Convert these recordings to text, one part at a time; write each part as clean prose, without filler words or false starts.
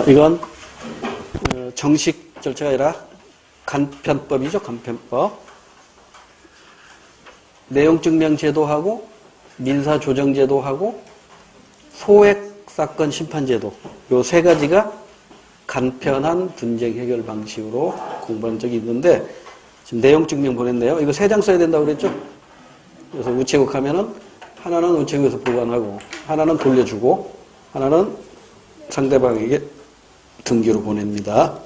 이건 정식 절차가 아니라 간편법이죠. 간편법. 내용증명제도하고 민사조정제도하고 소액사건 심판제도 요 세 가지가 간편한 분쟁 해결 방식으로 공부한 적이 있는데 지금 내용증명 보냈네요. 이거 3장 써야 된다고 그랬죠? 그래서 우체국 하면은 하나는 우체국에서 보관하고 하나는 돌려주고 하나는 상대방에게 등기로 보냅니다.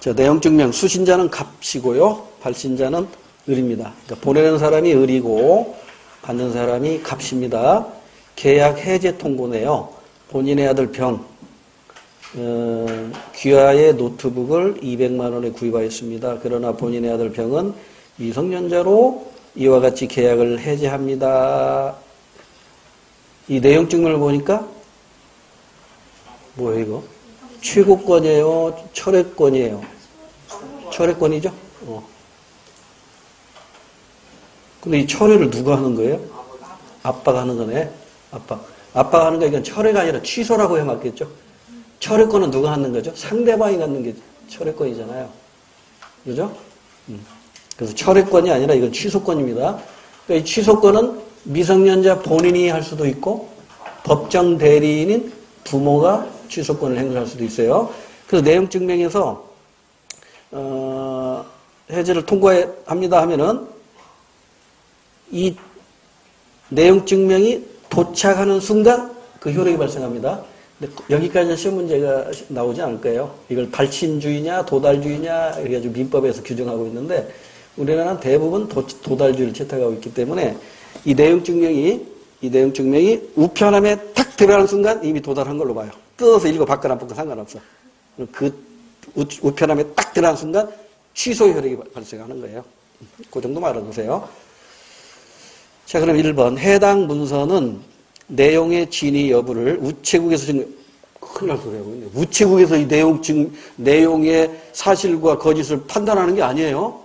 자, 내용증명 수신자는 값이고요. 발신자는 을입니다. 그러니까 보내는 사람이 을이고 받는 사람이 값입니다. 계약 해제 통보네요. 본인의 아들 병 귀하의 노트북을 200만 원에 구입하였습니다. 그러나 본인의 아들 병은 미성년자로 이와 같이 계약을 해제합니다. 이 내용 증명을 보니까 뭐예요 이거? 최고권이에요? 철회권이에요? 철회권이죠? 근데 이 철회를 누가 하는 거예요? 아빠가 하는 거네. 아빠가 하는 거 이건 철회가 아니라 취소라고 해맞겠죠? 철회권은 누가 하는 거죠? 상대방이 갖는 게 철회권이잖아요. 그죠? 그래서 철회권이 아니라 이건 취소권입니다. 그러니까 이 취소권은 미성년자 본인이 할 수도 있고 법정 대리인인 부모가 취소권을 행사할 수도 있어요. 그래서 내용 증명에서 해제를 통과합니다 하면은 이 내용 증명이 도착하는 순간 그 효력이 발생합니다. 근데 여기까지는 시험 문제가 나오지 않을 거예요. 이걸 발신주의냐 도달주의냐 그래가지고 민법에서 규정하고 있는데 우리나라는 대부분 도달주의를 채택하고 있기 때문에 이 내용 증명이 우편함에 탁 들어가는 순간 이미 도달한 걸로 봐요. 뜯어서 읽어 받거나 안 받거나 상관없어. 그 우편함에 딱 들어가는 순간 취소 효력이 발생하는 거예요. 그 정도만 알아두세요. 자, 그럼 1번. 해당 문서는 내용의 진위 여부를 우체국에서 지금 큰일 날 소리 하고 있네. 우체국에서 이 내용의 사실과 거짓을 판단하는 게 아니에요.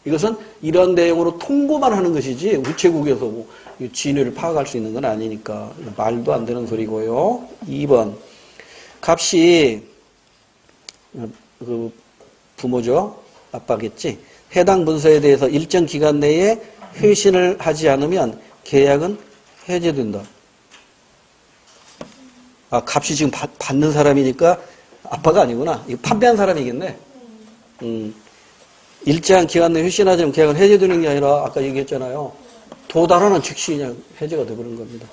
이것은 이런 내용으로 통보만 하는 것이지 우체국에서 뭐 진위를 파악할 수 있는 건 아니니까 말도 안 되는 소리고요. 2번. 값이 그 부모죠. 아빠겠지. 해당 문서에 대해서 일정 기간 내에 회신을 하지 않으면 계약은 해제된다. 아, 값이 지금 받는 사람이니까 아빠가 아니구나. 이거 판매한 사람이겠네. 일정한 기간 내에 회신하지 않으면 계약은 해제되는 게 아니라 아까 얘기했잖아요. 도달하는 즉시 그냥 해제가 되버린 겁니다.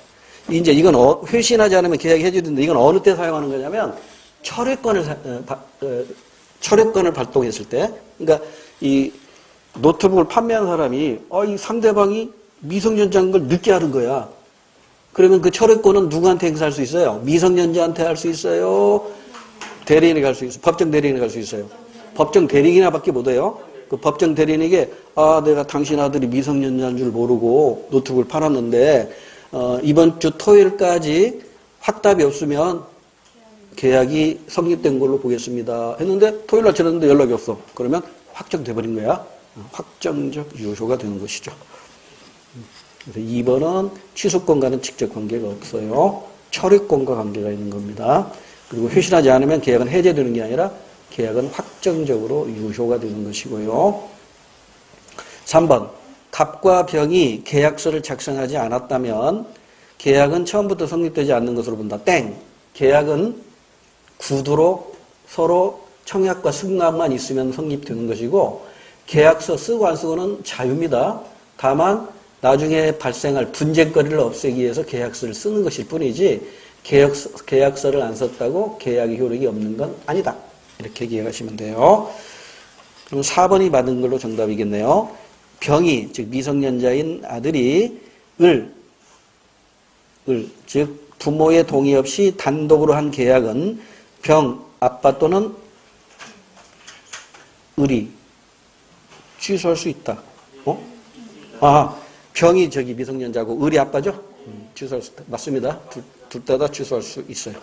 이제 이건 회신하지 않으면 계약이 해제된다. 이건 어느 때 사용하는 거냐면 철회권을 발동했을 때. 그러니까 이 노트북을 판매한 사람이 이 상대방이 미성년자인 걸 늦게 하는 거야. 그러면 그 철회권은 누구한테 행사할 수 있어요? 미성년자한테 할 수 있어요? 대리인에게 할 수 있어요? 법정 대리인에게 할 수 있어요? 법정 대리인이나밖에 못해요. 그 법정 대리인에게 내가 당신 아들이 미성년자인 줄 모르고 노트북을 팔았는데 이번 주 토요일까지 확답이 없으면 계약이 성립된 걸로 보겠습니다. 했는데 토요일날 지났는데 연락이 없어. 그러면 확정돼 버린 거야. 확정적 유효가 되는 것이죠. 그래서 2번은 취소권과는 직접 관계가 없어요. 철회권과 관계가 있는 겁니다. 그리고 회신하지 않으면 계약은 해제되는 게 아니라 계약은 확정적으로 유효가 되는 것이고요. 3번. 갑과 병이 계약서를 작성하지 않았다면 계약은 처음부터 성립되지 않는 것으로 본다. 땡. 계약은 구두로 서로 청약과 승낙만 있으면 성립되는 것이고 계약서 쓰고 안 쓰고는 자유입니다. 다만 나중에 발생할 분쟁거리를 없애기 위해서 계약서를 쓰는 것일 뿐이지 계약서를 안 썼다고 계약의 효력이 없는 건 아니다. 이렇게 기억하시면 돼요. 그럼 4번이 맞는 걸로 정답이겠네요. 병이 즉 미성년자인 아들이 즉 부모의 동의 없이 단독으로 한 계약은 병 아빠 또는 을이 취소할 수 있다. 병이 미성년자고 을이 아빠죠? 취소할 수 있다. 맞습니다. 둘 다 취소할 수 있어요.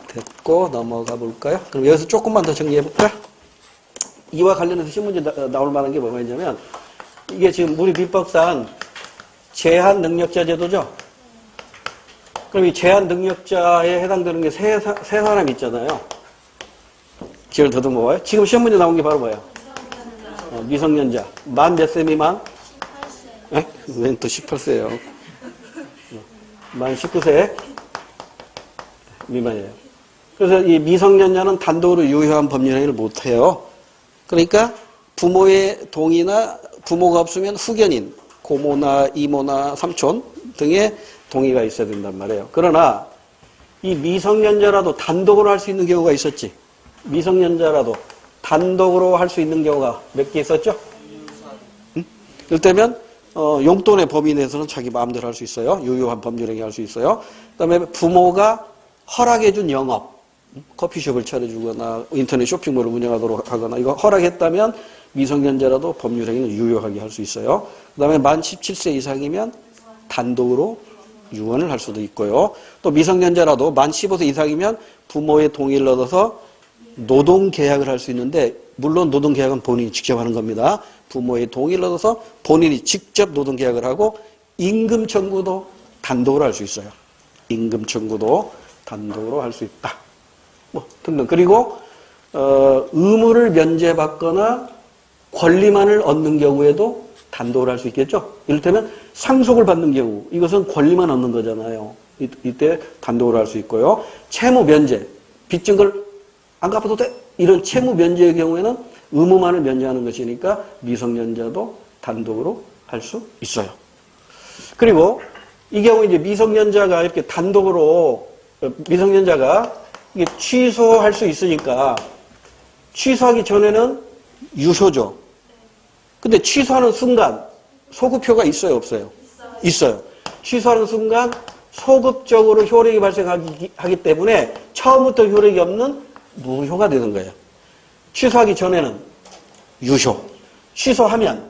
됐고 넘어가 볼까요? 그럼 여기서 조금만 더 정리해 볼까? 이와 관련해서 신문제 나올 만한 게 뭐가 있냐면 이게 지금 우리 민법상 제한 능력자 제도죠? 그럼 이 제한 능력자에 해당되는 게 세 사람 있잖아요. 기회를 더듬어 봐요. 지금 시험 문제 나온 게 바로 뭐예요? 미성년자. 만 몇 세 미만? 18세. 웬 또 18세예요. 만 19세 미만이에요. 그래서 이 미성년자는 단독으로 유효한 법률 행위를 못해요. 그러니까 부모의 동의나 부모가 없으면 후견인, 고모나 이모나 삼촌 등의 동의가 있어야 된단 말이에요. 그러나 이 미성년자라도 단독으로 할 수 있는 경우가 있었지. 미성년자라도 단독으로 할 수 있는 경우가 몇 개 있었죠? 응? 이를테면 용돈의 범위 내에서는 자기 마음대로 할 수 있어요. 유효한 법률 행위 할 수 있어요. 그다음에 부모가 허락해준 영업, 커피숍을 차려주거나 인터넷 쇼핑몰을 운영하도록 하거나 이거 허락했다면 미성년자라도 법률 행위는 유효하게 할 수 있어요. 그다음에 만 17세 이상이면 단독으로 유언을 할 수도 있고요. 또 미성년자라도 만 15세 이상이면 부모의 동의를 얻어서 노동계약을 할 수 있는데 물론 노동계약은 본인이 직접 하는 겁니다. 부모의 동의를 얻어서 본인이 직접 노동계약을 하고 임금 청구도 단독으로 할 수 있어요. 임금 청구도 단독으로 할 수 있다. 뭐 등등. 그리고 의무를 면제받거나 권리만을 얻는 경우에도 단독으로 할 수 있겠죠. 이를테면 상속을 받는 경우 이것은 권리만 얻는 거잖아요. 이때 단독으로 할 수 있고요. 채무 면제, 빚진 걸 안 갚아도 돼. 이런 채무 면제의 경우에는 의무만을 면제하는 것이니까 미성년자도 단독으로 할 수 있어요. 그리고 이 경우 이제 미성년자가 이렇게 단독으로 미성년자가 이게 취소할 수 있으니까 취소하기 전에는 유효죠. 근데 취소하는 순간 소급효가 있어요, 없어요? 있어요. 취소하는 순간 소급적으로 효력이 발생하기 때문에 처음부터 효력이 없는 무효가 되는 거예요. 취소하기 전에는 유효, 취소하면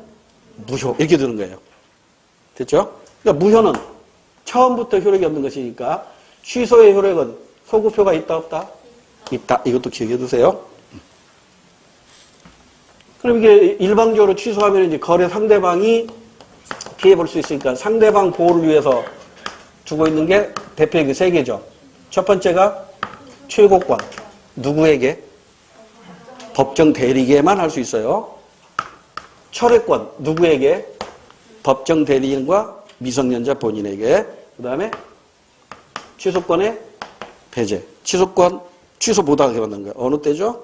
무효 이렇게 되는 거예요. 됐죠? 그러니까 무효는 처음부터 효력이 없는 것이니까 취소의 효력은 소급효가 있다 없다? 있다. 이것도 기억해 두세요. 그럼 이게 일방적으로 취소하면 이제 거래 상대방이 피해 볼 수 있으니까 상대방 보호를 위해서 두고 있는 게 대표의 그 세 개죠. 첫 번째가 최고권. 누구에게? 법정 대리에게만 할 수 있어요. 철회권. 누구에게? 법정 대리인과 미성년자 본인에게. 그 다음에 취소권의 배제. 취소권, 취소 못하게 받는 거예요. 어느 때죠?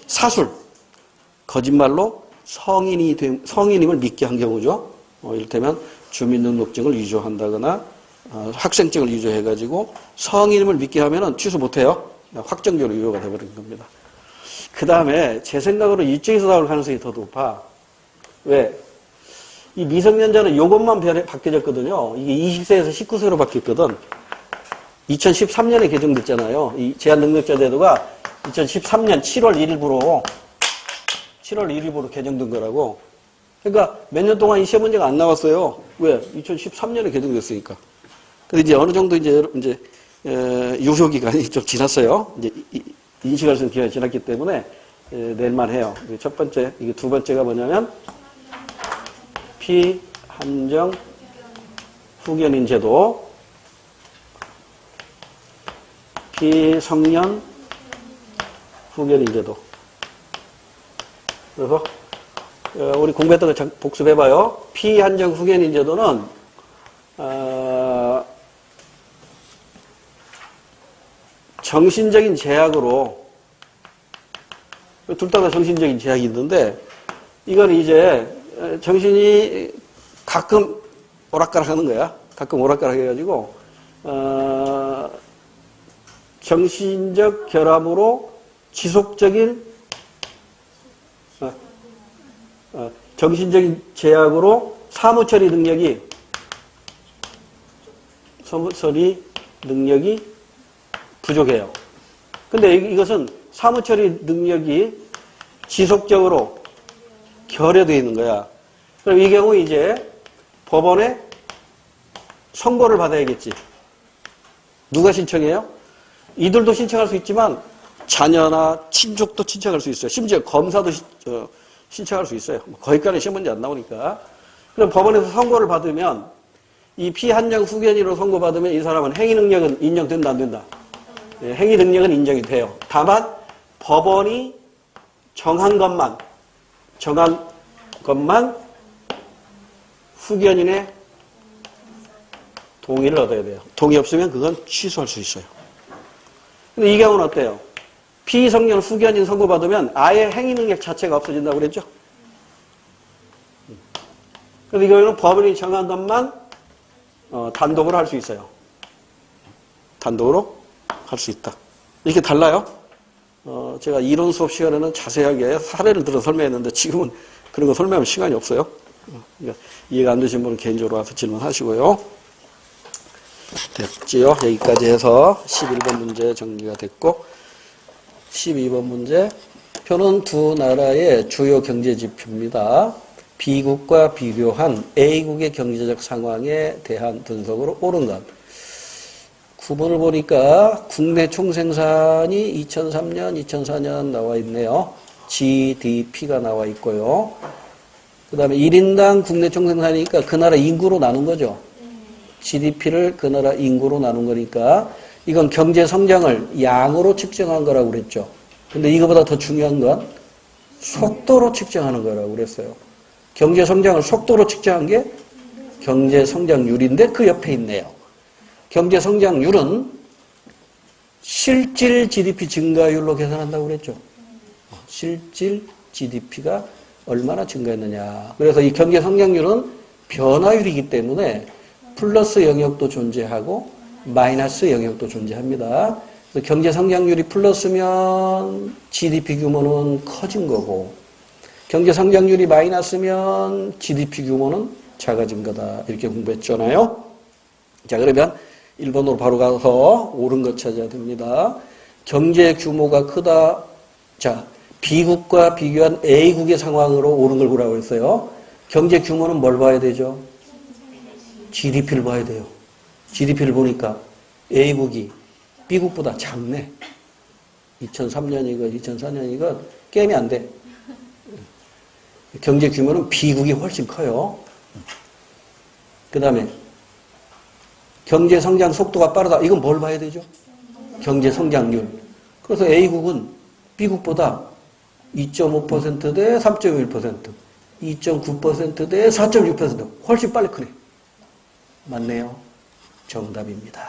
사술. 거짓말로 성인임을 믿게 한 경우죠. 이를테면 주민등록증을 위조한다거나 학생증을 위조해가지고 성인임을 믿게 하면은 취소 못해요. 확정적으로 유효가 돼버린 겁니다. 그 다음에 제 생각으로 이쪽에서 나올 가능성이 더 높아. 왜? 이 미성년자는 요것만 바뀌어졌거든요. 이게 20세에서 19세로 바뀌었거든. 2013년에 개정됐잖아요. 이 제한능력자 제도가 2013년 7월 1일부로 개정된 거라고. 그러니까 몇 년 동안 이 시험 문제가 안 나왔어요. 왜? 2013년에 개정됐으니까. 근데 이제 어느 정도 이제 유효 기간이 좀 지났어요. 이제 인식할 수 있는 기간이 지났기 때문에 낼만 해요. 첫 번째, 이게 두 번째가 뭐냐면 피한정 후견인 제도, 피성년 후견인 제도. 그래서 우리 공부했던 거 복습해봐요. 피한정 후견인 제도는 정신적인 제약으로, 둘 다 정신적인 제약이 있는데 이건 이제 정신이 가끔 오락가락 하는 거야. 가끔 오락가락 해가지고 정신적 결함으로 지속적인 정신적인 제약으로 사무처리 능력이 부족해요. 근데 이것은 사무처리 능력이 지속적으로 결여되어 있는 거야. 그럼 이 경우 이제 법원에 선고를 받아야겠지. 누가 신청해요? 이들도 신청할 수 있지만 자녀나 친족도 신청할 수 있어요. 심지어 검사도 신청할 수 있어요. 거기까지 시험 문제 안 나오니까. 그럼 법원에서 선고를 받으면 이 피한정 후견인으로 선고받으면 이 사람은 행위 능력은 인정된다, 안 된다? 예, 행위 능력은 인정이 돼요. 다만 법원이 정한 것만 후견인의 동의를 얻어야 돼요. 동의 없으면 그건 취소할 수 있어요. 근데 이 경우는 어때요? 피성년 후견인 선고받으면 아예 행위 능력 자체가 없어진다고 그랬죠? 그래서 이 경우는 법원이 정한 것만 단독으로 할 수 있어요. 단독으로 할 수 있다. 이렇게 달라요. 제가 이론 수업 시간에는 자세하게 사례를 들어 설명했는데 지금은 그런 거 설명할 시간이 없어요. 그러니까 이해가 안 되신 분은 개인적으로 와서 질문하시고요. 됐지요? 여기까지 해서 11번 문제 정리가 됐고 12번 문제 표는 두 나라의 주요 경제지표입니다. B국과 비교한 A국의 경제적 상황에 대한 분석으로 옳은 것. 9번을 보니까 국내 총생산이 2003년, 2004년 나와 있네요. GDP가 나와 있고요. 그 다음에 1인당 국내 총생산이니까 그 나라 인구로 나눈 거죠. GDP를 그 나라 인구로 나눈 거니까 이건 경제 성장을 양으로 측정한 거라고 그랬죠. 근데 이거보다 더 중요한 건 속도로 측정하는 거라고 그랬어요. 경제 성장을 속도로 측정한 게 경제 성장률인데 그 옆에 있네요. 경제 성장률은 실질 GDP 증가율로 계산한다고 그랬죠. 실질 GDP가 얼마나 증가했느냐. 그래서 이 경제 성장률은 변화율이기 때문에 플러스 영역도 존재하고 마이너스 영역도 존재합니다. 그래서 경제 성장률이 플러스면 GDP 규모는 커진 거고 경제 성장률이 마이너스면 GDP 규모는 작아진 거다. 이렇게 공부했잖아요. 자, 그러면 1번으로 바로 가서 옳은 것 찾아야 됩니다. 경제 규모가 크다. 자, B국과 비교한 A국의 상황으로 옳은 걸 보라고 했어요. 경제 규모는 뭘 봐야 되죠? GDP를 봐야 돼요. GDP를 보니까 A국이 B국보다 작네. 2003년이건 2004년이건 게임이 안 돼. 경제 규모는 B국이 훨씬 커요. 그 다음에 경제 성장 속도가 빠르다. 이건 뭘 봐야 되죠? 경제 성장률. 그래서 A국은 B국보다 2.5%대 3.1%, 2.9%대 4.6% 훨씬 빨리 크네. 맞네요. 정답입니다.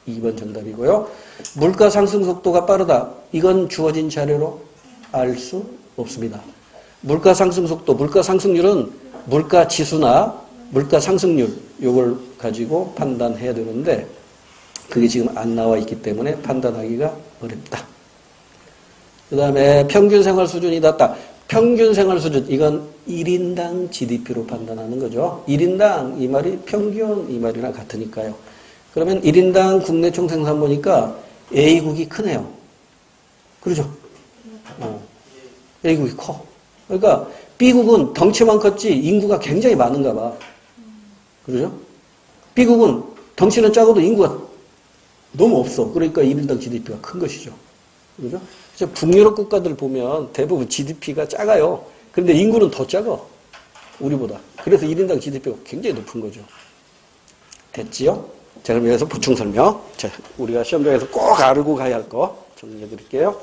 2번 정답이고요. 물가 상승 속도가 빠르다. 이건 주어진 자료로 알 수 없습니다. 물가 상승 속도, 물가 상승률은 물가 지수나 물가 상승률 요걸 가지고 판단해야 되는데 그게 지금 안 나와 있기 때문에 판단하기가 어렵다. 그 다음에 평균 생활 수준이 낮다. 평균 생활 수준, 이건 1인당 GDP로 판단하는 거죠. 1인당 이 말이 평균 이 말이랑 같으니까요. 그러면 1인당 국내 총생산 보니까 A국이 크네요. 그러죠? A국이 커. 그러니까 B국은 덩치만 컸지 인구가 굉장히 많은가 봐. 그러죠? B국은 덩치는 작아도 인구가 너무 없어. 그러니까 1인당 GDP가 큰 것이죠. 그죠? 북유럽 국가들 보면 대부분 GDP가 작아요. 그런데 인구는 더 작아. 우리보다. 그래서 1인당 GDP가 굉장히 높은 거죠. 됐지요? 자, 그럼 여기서 보충 설명. 자, 우리가 시험장에서 꼭 알고 가야 할 거 정리해 드릴게요.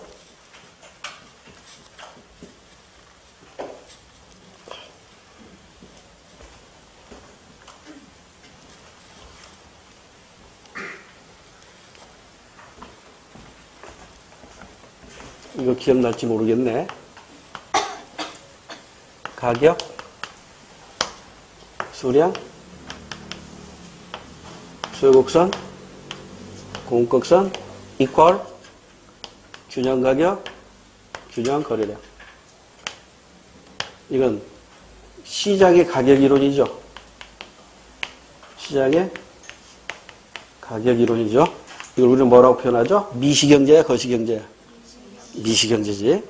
이거 기억날지 모르겠네. 가격, 수량, 소요곡선, 공급곡선, equal, 균형 가격, 균형 거래량. 이건 시장의 가격 이론이죠. 시장의 가격 이론이죠. 이걸 우리는 뭐라고 표현하죠? 미시경제야, 거시경제야? 미시경제지.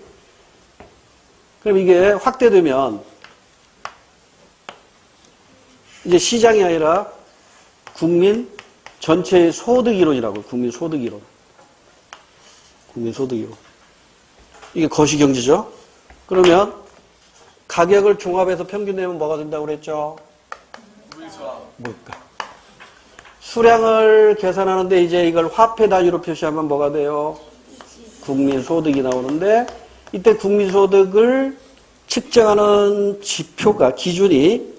그럼 이게 확대되면 이제 시장이 아니라 국민 전체의 소득 이론이라고. 국민 소득 이론. 국민 소득 이론. 이게 거시경제죠. 그러면 가격을 종합해서 평균 내면 뭐가 된다고 그랬죠? 물가. 수량을 계산하는데 이제 이걸 화폐 단위로 표시하면 뭐가 돼요? 국민소득이 나오는데 이때 국민소득을 측정하는 지표가 기준이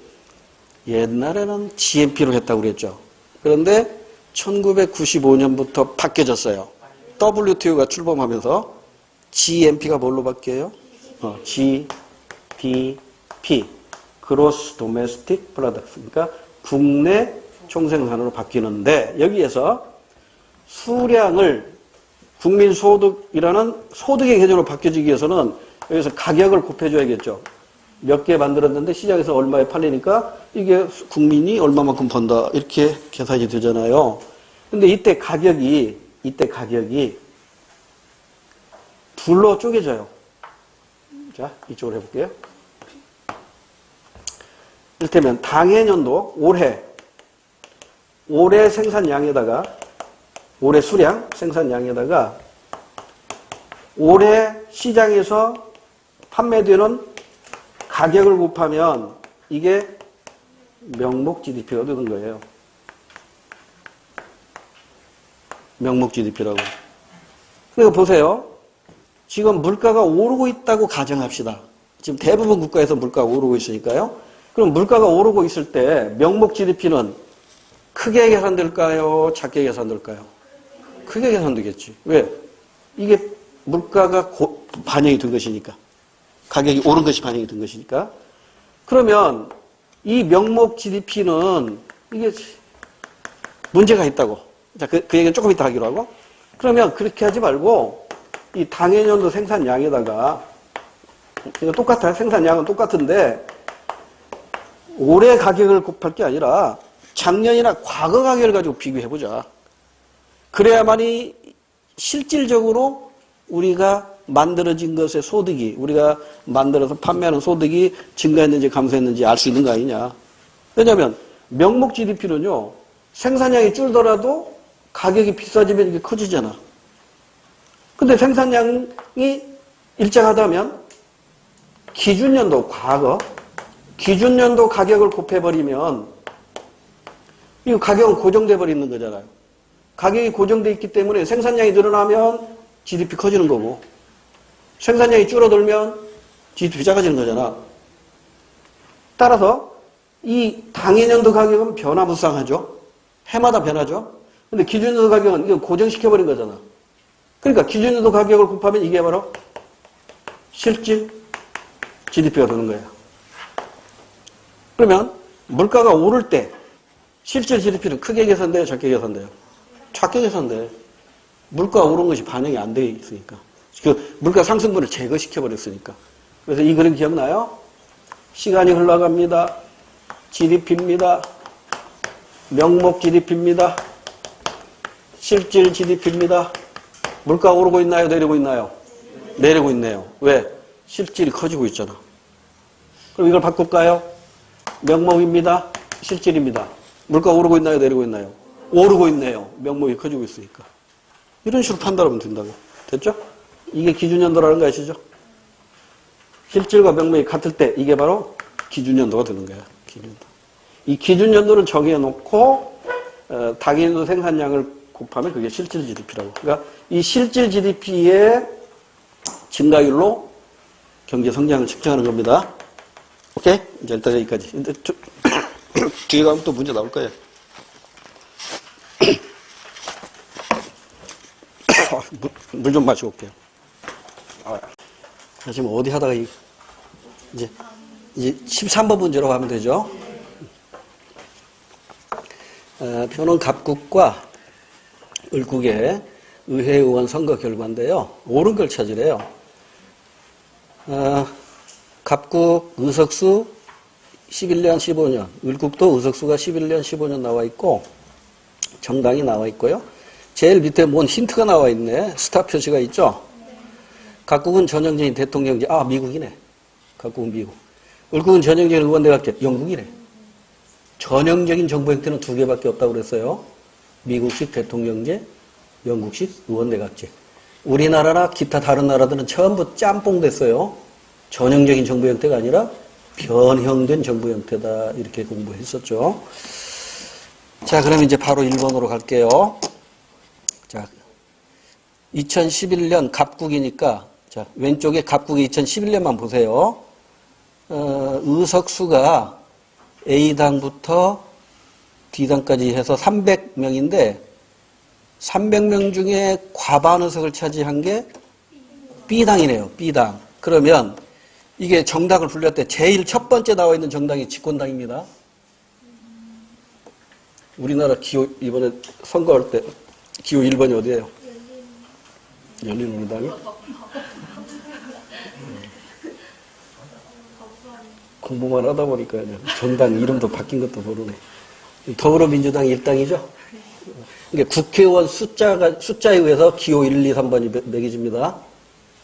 옛날에는 GNP로 했다고 그랬죠. 그런데 1995년부터 바뀌어졌어요. WTO가 출범하면서 GNP가 뭘로 바뀌어요? GDP, Gross Domestic Product. 그러니까 국내 총생산으로 바뀌는데 여기에서 수량을 국민소득이라는 소득의 개념으로 바뀌어지기 위해서는 여기서 가격을 곱해줘야겠죠. 몇 개 만들었는데 시장에서 얼마에 팔리니까 이게 국민이 얼마만큼 번다 이렇게 계산이 되잖아요. 근데 이때 가격이 둘로 쪼개져요. 자, 이쪽으로 해볼게요. 이를테면 당해년도 올해 생산량에다가 올해 수량 생산량에다가 올해 시장에서 판매되는 가격을 곱하면 이게 명목 GDP가 되는 거예요. 명목 GDP라고. 그러니까 보세요. 지금 물가가 오르고 있다고 가정합시다. 지금 대부분 국가에서 물가가 오르고 있으니까요. 그럼 물가가 오르고 있을 때 명목 GDP는 크게 계산될까요? 작게 계산될까요? 크게 계산되겠지. 왜? 이게 물가가 반영이 된 것이니까. 가격이 오른 것이 반영이 된 것이니까. 그러면 이 명목 GDP는 이게 문제가 있다고. 자, 그 얘기는 조금 이따 하기로 하고. 그러면 그렇게 하지 말고 이 당해년도 생산량에다가 이거 똑같아요. 생산량은 똑같은데 올해 가격을 곱할 게 아니라 작년이나 과거 가격을 가지고 비교해보자. 그래야만이 실질적으로 우리가 만들어진 것의 소득이, 우리가 만들어서 판매하는 소득이 증가했는지 감소했는지 알 수 있는 거 아니냐. 왜냐하면 명목 GDP는요. 생산량이 줄더라도 가격이 비싸지면 이게 커지잖아. 근데 생산량이 일정하다면 기준연도, 과거, 기준연도 가격을 곱해버리면 이 가격은 고정돼 버리는 거잖아요. 가격이 고정돼 있기 때문에 생산량이 늘어나면 GDP 커지는 거고 생산량이 줄어들면 GDP 작아지는 거잖아. 따라서 이 당해년도 가격은 변화무쌍하죠. 해마다 변하죠. 근데 기준연도 가격은 이거 고정시켜버린 거잖아. 그러니까 기준연도 가격을 곱하면 이게 바로 실질 GDP가 되는 거예요. 그러면 물가가 오를 때 실질 GDP는 크게 계산돼요? 작게 계산돼요? 작게 계산돼. 물가가 오른 것이 반영이 안 돼 있으니까. 그 물가 상승분을 제거시켜버렸으니까. 그래서 이 그림 기억나요? 시간이 흘러갑니다. GDP입니다. 명목 GDP입니다. 실질 GDP입니다. 물가 오르고 있나요? 내리고 있나요? 내리고 있네요. 왜? 실질이 커지고 있잖아. 그럼 이걸 바꿀까요? 명목입니다. 실질입니다. 물가 오르고 있나요? 내리고 있나요? 오르고 있네요. 명목이 커지고 있으니까. 이런 식으로 판단하면 된다고. 됐죠? 이게 기준연도라는 거 아시죠? 실질과 명목이 같을 때 이게 바로 기준연도가 되는 거야. 기준연도. 이 기준연도를 정해놓고 당해년도 생산량을 곱하면 그게 실질 GDP라고. 그러니까 이 실질 GDP의 증가율로 경제 성장을 측정하는 겁니다. 오케이? 이제 일단 여기까지. 근데 뒤에 가면 또 문제 나올 거예요. 물 좀 마시고 올게요. 지금 어디 하다가 이제 13번 문제로 가면 되죠. 표는 갑국과 을국의 의회의원 선거 결과인데요. 옳은 걸 찾으래요. 갑국 의석수 11년, 15년, 을국도 의석수가 11년, 15년 나와 있고 정당이 나와 있고요. 제일 밑에 뭔 힌트가 나와 있네. 스타 표시가 있죠. 각국은 전형적인 대통령제. 미국이네. 각국은 미국. 을국은 전형적인 의원내각제. 영국이네. 전형적인 정부 형태는 두 개밖에 없다고 그랬어요. 미국식 대통령제, 영국식 의원내각제. 우리나라나 기타 다른 나라들은 전부 짬뽕 됐어요. 전형적인 정부 형태가 아니라 변형된 정부 형태다. 이렇게 공부했었죠. 자, 그럼 이제 바로 1번으로 갈게요. 자, 2011년 갑국이니까, 자, 왼쪽에 갑국이 2011년만 보세요. 의석수가 A당부터 D당까지 해서 300명인데, 300명 중에 과반 의석을 차지한 게 B당이네요. B당. 그러면 이게 정당을 불릴 때 제일 첫 번째 나와 있는 정당이 집권당입니다. 우리나라 기호 이번에 선거할 때 기호 1번이 어디예요? 열린우리당이? 공부만 하다 보니까 정당 이름도 바뀐 것도 모르네. 더불어민주당이 1당이죠? 그러니까 국회의원 숫자에 의해서 기호 1, 2, 3번이 매겨집니다.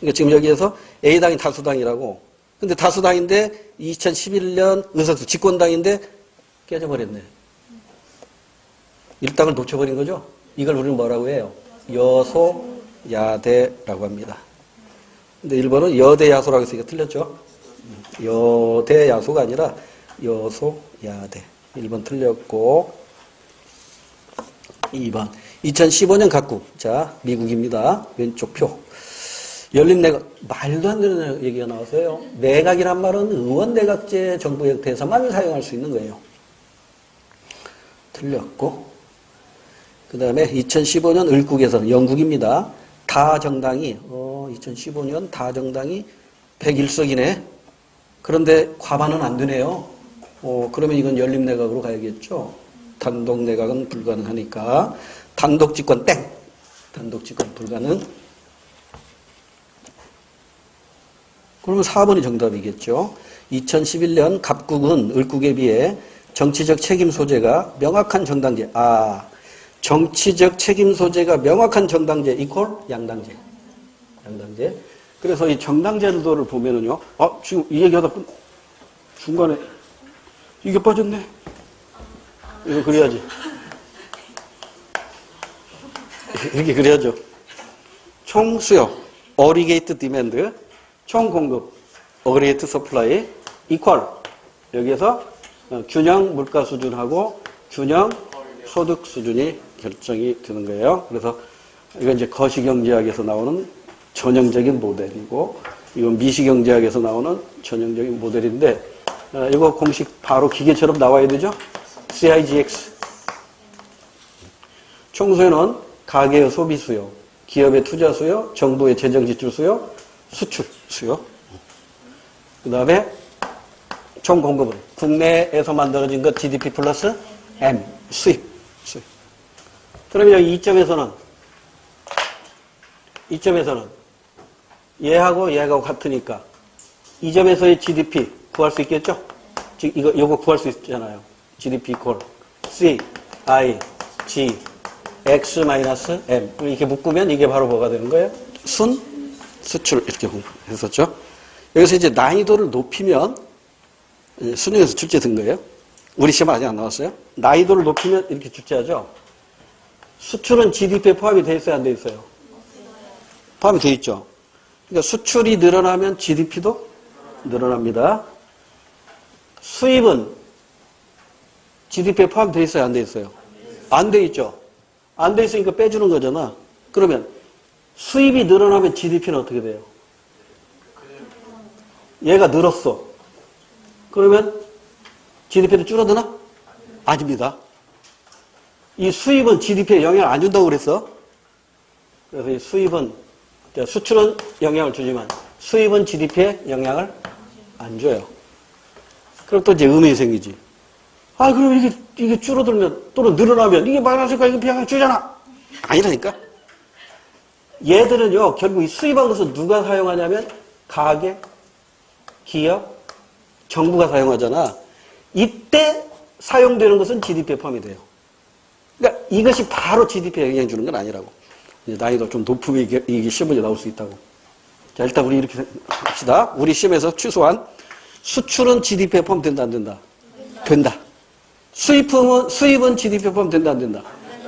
그러니까 지금 여기에서 A당이 다수당이라고. 근데 다수당인데 2011년 의석수 집권당인데 깨져버렸네. 1당을 놓쳐버린 거죠? 이걸 우리는 뭐라고 해요? 여소야대라고 합니다. 근데 1번은 여대야소라고 했으니까 틀렸죠? 여대야소가 아니라 여소야대. 1번 틀렸고 2번 2015년 각국. 자, 미국입니다. 왼쪽 표. 열린내각. 말도 안 되는 얘기가 나왔어요. 내각이란 말은 의원내각제 정부 형태에서만 사용할 수 있는 거예요. 틀렸고 그 다음에 2015년 을국에서는 영국입니다. 다정당이 2015년 다정당이 101석이네. 그런데 과반은 안 되네요. 그러면 이건 연립내각으로 가야겠죠. 단독내각은 불가능하니까 단독집권 땡. 단독집권 불가능. 그러면 4번이 정답이겠죠. 2011년 갑국은 을국에 비해 정치적 책임 소재가 명확한 정당제. 정치적 책임 소재가 명확한 정당제 이퀄 양당제. 양당제. 그래서 이 정당제도를 보면은요. 지금 이 얘기하다 중간에 이게 빠졌네. 이거 그래야지. 이렇게 그래야죠. 총 수요. 어리게이트 디맨드. 총 공급. 어그리게이트 서플라이. 이퀄. 여기에서 균형 물가 수준하고 균형 소득 수준이 결정이 되는 거예요. 그래서 이건 이제 거시경제학에서 나오는 전형적인 모델이고 이건 미시경제학에서 나오는 전형적인 모델인데 이거 공식 바로 기계처럼 나와야 되죠. CIGX. 총수요는 가계의 소비 수요, 기업의 투자 수요, 정부의 재정 지출 수요, 수출 수요. 그 다음에 총 공급은 국내에서 만들어진 것 GDP 플러스 M 수입. 그러면 여기 이점에서는 얘하고 얘하고 같으니까 이 점에서의 GDP 구할 수 있겠죠? 이거 구할 수 있잖아요. GDP 이퀄 C, I, G, X 마이너스 M. 이렇게 묶으면 이게 바로 뭐가 되는 거예요? 수출 이렇게 했었죠. 여기서 이제 난이도를 높이면 수능에서 출제된 거예요. 우리 시험 아직 안 나왔어요. 난이도를 높이면 이렇게 출제하죠. 수출은 GDP에 포함이 돼 있어요, 안 돼 있어요? 포함이 돼 있죠. 그러니까 수출이 늘어나면 GDP도 늘어납니다. 수입은 GDP에 포함돼 있어요, 안 돼 있어요? 안 돼 있죠. 안 돼 있으니까 빼주는 거잖아. 그러면 수입이 늘어나면 GDP는 어떻게 돼요? 얘가 늘었어. 그러면 GDP도 줄어드나? 아닙니다. 이 수입은 GDP에 영향을 안 준다고 그랬어. 그래서 이 수입은, 수출은 영향을 주지만 수입은 GDP에 영향을 안 줘요. 그럼 또 이제 의문이 생기지. 그럼 이게 줄어들면 또는 늘어나면 이게 마이너스니까 이게 영향을 주잖아. 아니라니까. 얘들은요, 결국 이 수입한 것은 누가 사용하냐면 가계, 기업, 정부가 사용하잖아. 이때 사용되는 것은 GDP에 포함이 돼요. 그러니까 이것이 바로 GDP에 영향 주는 건 아니라고. 난이도 좀 높으면 이게 시험 문제 나올 수 있다고. 자, 일단 우리 이렇게 합시다. 우리 시험에서 최소한 수출은 GDP에 포함된다, 안 된다? 된다. 수입은 GDP에 포함된다, 안 된다?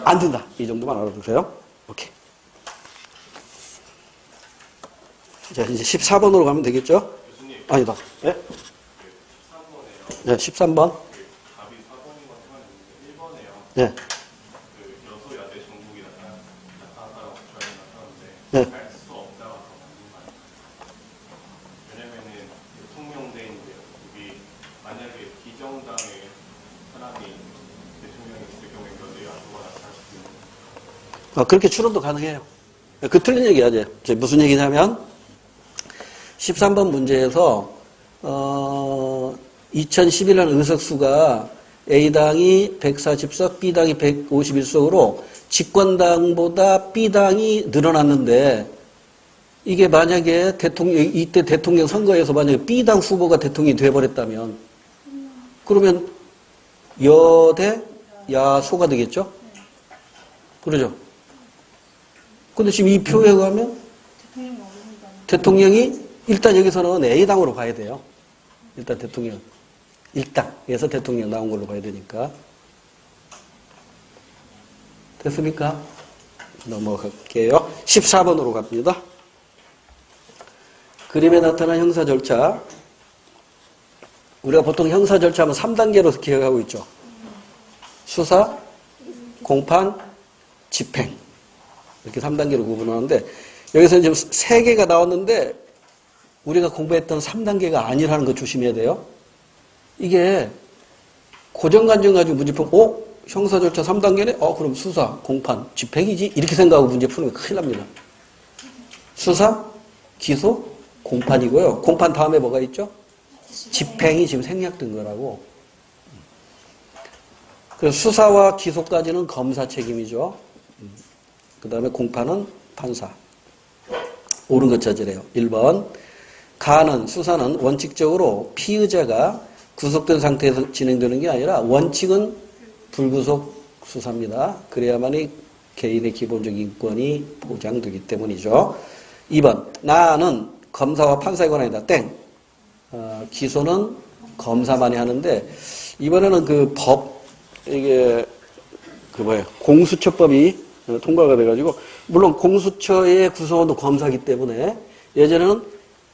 안 된다. 이 정도만 알아두세요. 오케이. 자, 이제 14번으로 가면 되겠죠? 아니다. 예? 네, 13번. 답이 4번인 것 같았는데 1번이에요. 네. 예. 그 여소야대 정국이 나타났다고 저희는 나타났는데 네. 알 수 없다가 더 맞는 말. 왜냐면은 대통령대인데 여기 만약에 비정당의 사람이 대통령이 있을 경우에 여대 야소가 나타날 수 있는. 그렇게 추론도 가능해요. 그 틀린 얘기야, 이제. 무슨 얘기냐면, 13번 문제에서, 2011년 의석수가 A당이 140석, B당이 151석으로 집권당보다 B당이 늘어났는데, 이게 만약에 이때 대통령 선거에서 만약에 B당 후보가 대통령이 돼버렸다면, 그러면 여대 야소가 되겠죠? 그러죠? 근데 지금 이 표에 의하면 대통령이 일단 여기서는 A당으로 가야 돼요. 일단 대통령. 일당에서 대통령 나온 걸로 봐야 되니까. 됐습니까? 넘어갈게요. 14번으로 갑니다. 그림에 나타난 형사 절차. 우리가 보통 형사 절차하면 3단계로 기억하고 있죠. 수사, 공판, 집행. 이렇게 3단계로 구분하는데 여기서 지금 3개가 나왔는데 우리가 공부했던 3단계가 아니라는 거 조심해야 돼요. 이게 고정관점 가지고 문제 풀면 형사 절차 3단계네? 그럼 수사, 공판, 집행이지? 이렇게 생각하고 문제 푸는 게 큰일 납니다. 수사, 기소, 공판이고요. 공판 다음에 뭐가 있죠? 집행이 지금 생략된 거라고. 그래서 수사와 기소까지는 검사 책임이죠. 그 다음에 공판은 판사. 옳은 것 찾으래요. 1번. 가는, 수사는 원칙적으로 피의자가 구속된 상태에서 진행되는 게 아니라 원칙은 불구속 수사입니다. 그래야만이 개인의 기본적 인권이 보장되기 때문이죠. 2번. 나는 검사와 판사의 권한이다. 땡. 기소는 검사만이 하는데 이번에는 이게 공수처법이 통과가 돼가지고 물론 공수처의 구성원도 검사이기 때문에 예전에는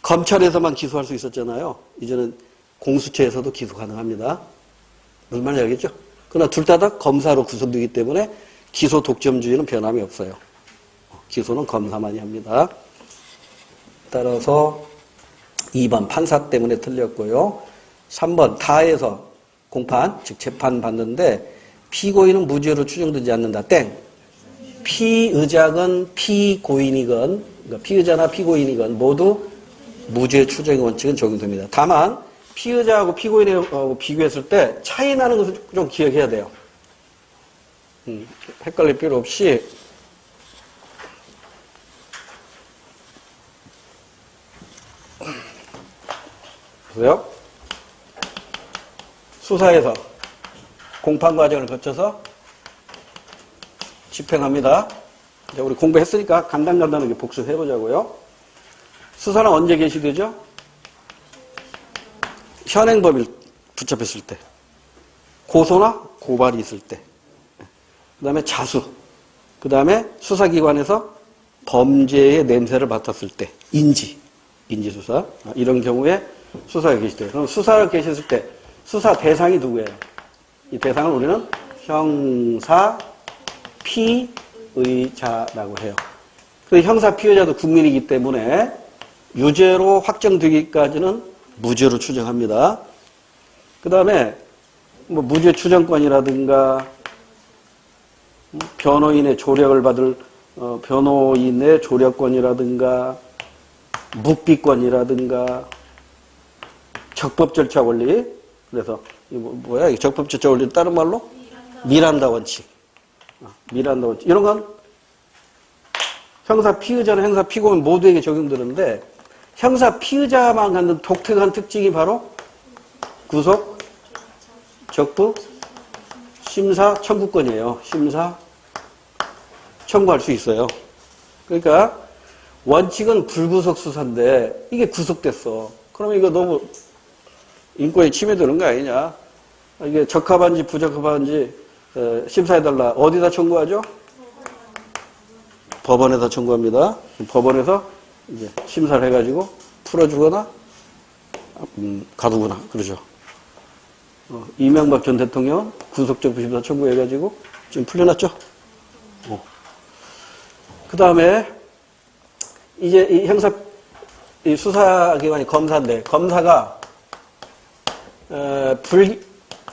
검찰에서만 기소할 수 있었잖아요. 이제는 공수처에서도 기소 가능합니다. 무슨 말인지 알겠죠? 그러나 둘 다 검사로 구성되기 때문에 기소 독점주의는 변함이 없어요. 기소는 검사만이 합니다. 따라서 2번 판사 때문에 틀렸고요. 3번 타에서 공판, 즉 재판 받는데 피고인은 무죄로 추정되지 않는다. 땡. 피의자건 피고인이건 그러니까 피의자나 피고인이건 모두 무죄 추정 원칙은 적용됩니다. 다만 피의자하고 피고인하고 비교했을 때 차이 나는 것을 좀 기억해야 돼요. 헷갈릴 필요 없이 보세요. 수사에서 공판 과정을 거쳐서 집행합니다. 이제 우리 공부했으니까 간단하게 복습해보자고요. 수사는 언제 개시되죠? 현행범일 붙잡혔을 때. 고소나 고발이 있을 때. 그 다음에 자수. 그 다음에 수사기관에서 범죄의 냄새를 맡았을 때. 인지수사. 이런 경우에 수사가 개시돼요. 그럼 수사를 개시했을 때 수사 대상이 누구예요? 이 대상을 우리는 형사 피의자라고 해요. 그 형사 피의자도 국민이기 때문에 유죄로 확정되기까지는 무죄로 추정합니다. 그 다음에 무죄 추정권이라든가 변호인의 조력을 받을 변호인의 조력권이라든가 묵비권이라든가 적법 절차 원리. 그래서 뭐야? 이 적법 절차 원리 다른 말로 미란다 원칙. 미란다 원칙. 이런 건 형사 피의자나 형사 피고인 모두에게 적용되는데 형사 피의자만 갖는 독특한 특징이 바로 구속, 적부, 심사, 청구권이에요. 심사, 청구할 수 있어요. 그러니까 원칙은 불구속 수사인데 이게 구속됐어. 그러면 이거 너무 인권에 침해되는 거 아니냐. 이게 적합한지 부적합한지 심사해달라. 어디다 청구하죠? 법원에다 청구합니다. 법원에서 이제 심사를 해가지고 풀어주거나 가두거나 그러죠. 이명박 전 대통령 구속적 부심사 청구해가지고 좀 풀려났죠? 그 다음에 이제 이 형사, 이 수사기관이 검사인데, 검사가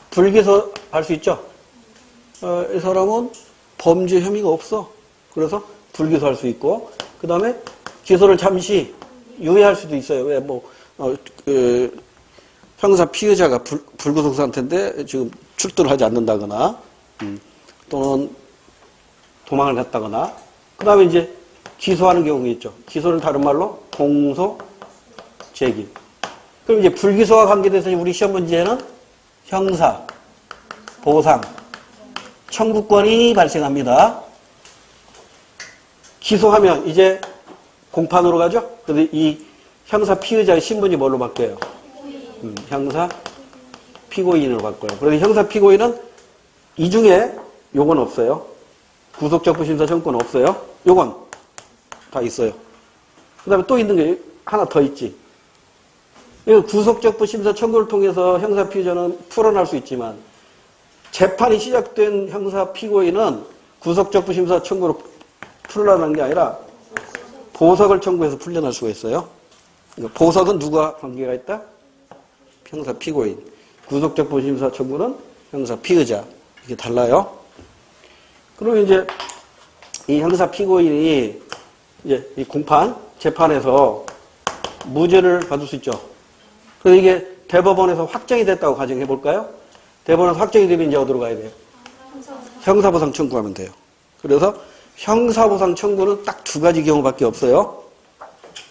불기소 할 수 있죠? 이 사람은 범죄 혐의가 없어. 그래서 불기소할 수 있고, 그 다음에 기소를 잠시 유예할 수도 있어요. 왜, 형사 피의자가 불구속 상태인데 지금 출두를 하지 않는다거나, 또는 도망을 갔다거나, 그 다음에 이제 기소하는 경우가 있죠. 기소는 다른 말로 공소, 제기. 그럼 이제 불기소와 관계돼서 우리 시험 문제에는 형사, 보상, 청구권이 발생합니다. 기소하면 이제 공판으로 가죠. 그런데 이 형사 피의자의 신분이 뭘로 바뀌어요? 형사 피고인으로 바꿔요. 그런데 형사 피고인은 이 중에 요건 없어요. 구속적 부심사 청구권 없어요. 요건 다 있어요. 그 다음에 또 있는 게 하나 더 있지. 구속적 부심사 청구를 통해서 형사 피의자는 풀어날 수 있지만 재판이 시작된 형사 피고인은 구속적 부심사 청구로 풀어나는 게 아니라 보석을 청구해서 풀려날 수가 있어요. 그러니까 보석은 누가 관계가 있다? 형사 피고인. 구속적 부심사 청구는 형사 피의자. 이게 달라요. 그러면 이제 이 형사 피고인이 이제 이 공판, 재판에서 무죄를 받을 수 있죠. 그래서 이게 대법원에서 확정이 됐다고 가정해 볼까요? 대법원에서 확정이 되면 이제 어디로 가야 돼요? 형사보상 청구하면 돼요. 그래서 형사보상 청구는 딱 두 가지 경우밖에 없어요.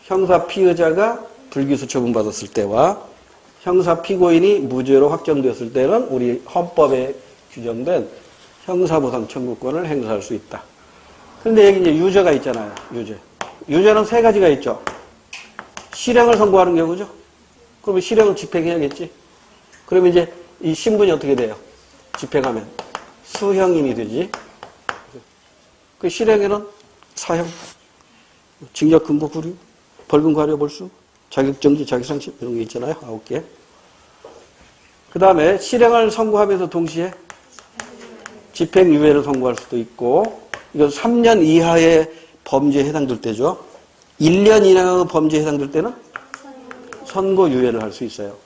형사 피의자가 불기소 처분받았을 때와 형사 피고인이 무죄로 확정되었을 때는 우리 헌법에 규정된 형사보상 청구권을 행사할 수 있다. 그런데 여기 이제 유죄가 있잖아요. 유죄. 유죄는 세 가지가 있죠. 실형을 선고하는 경우죠. 그러면 실형은 집행해야겠지. 그러면 이제 이 신분이 어떻게 돼요? 집행하면 수형인이 되지. 그 실형에는 사형, 징역, 금고, 구류, 벌금, 과료, 벌수, 자격정지, 자격상실 이런 게 있잖아요. 9개. 그 다음에 실형을 선고하면서 동시에 집행유예를 선고할 수도 있고, 이건 3년 이하의 범죄에 해당될 때죠. 1년 이하의 범죄에 해당될 때는 선고유예를 할 수 있어요.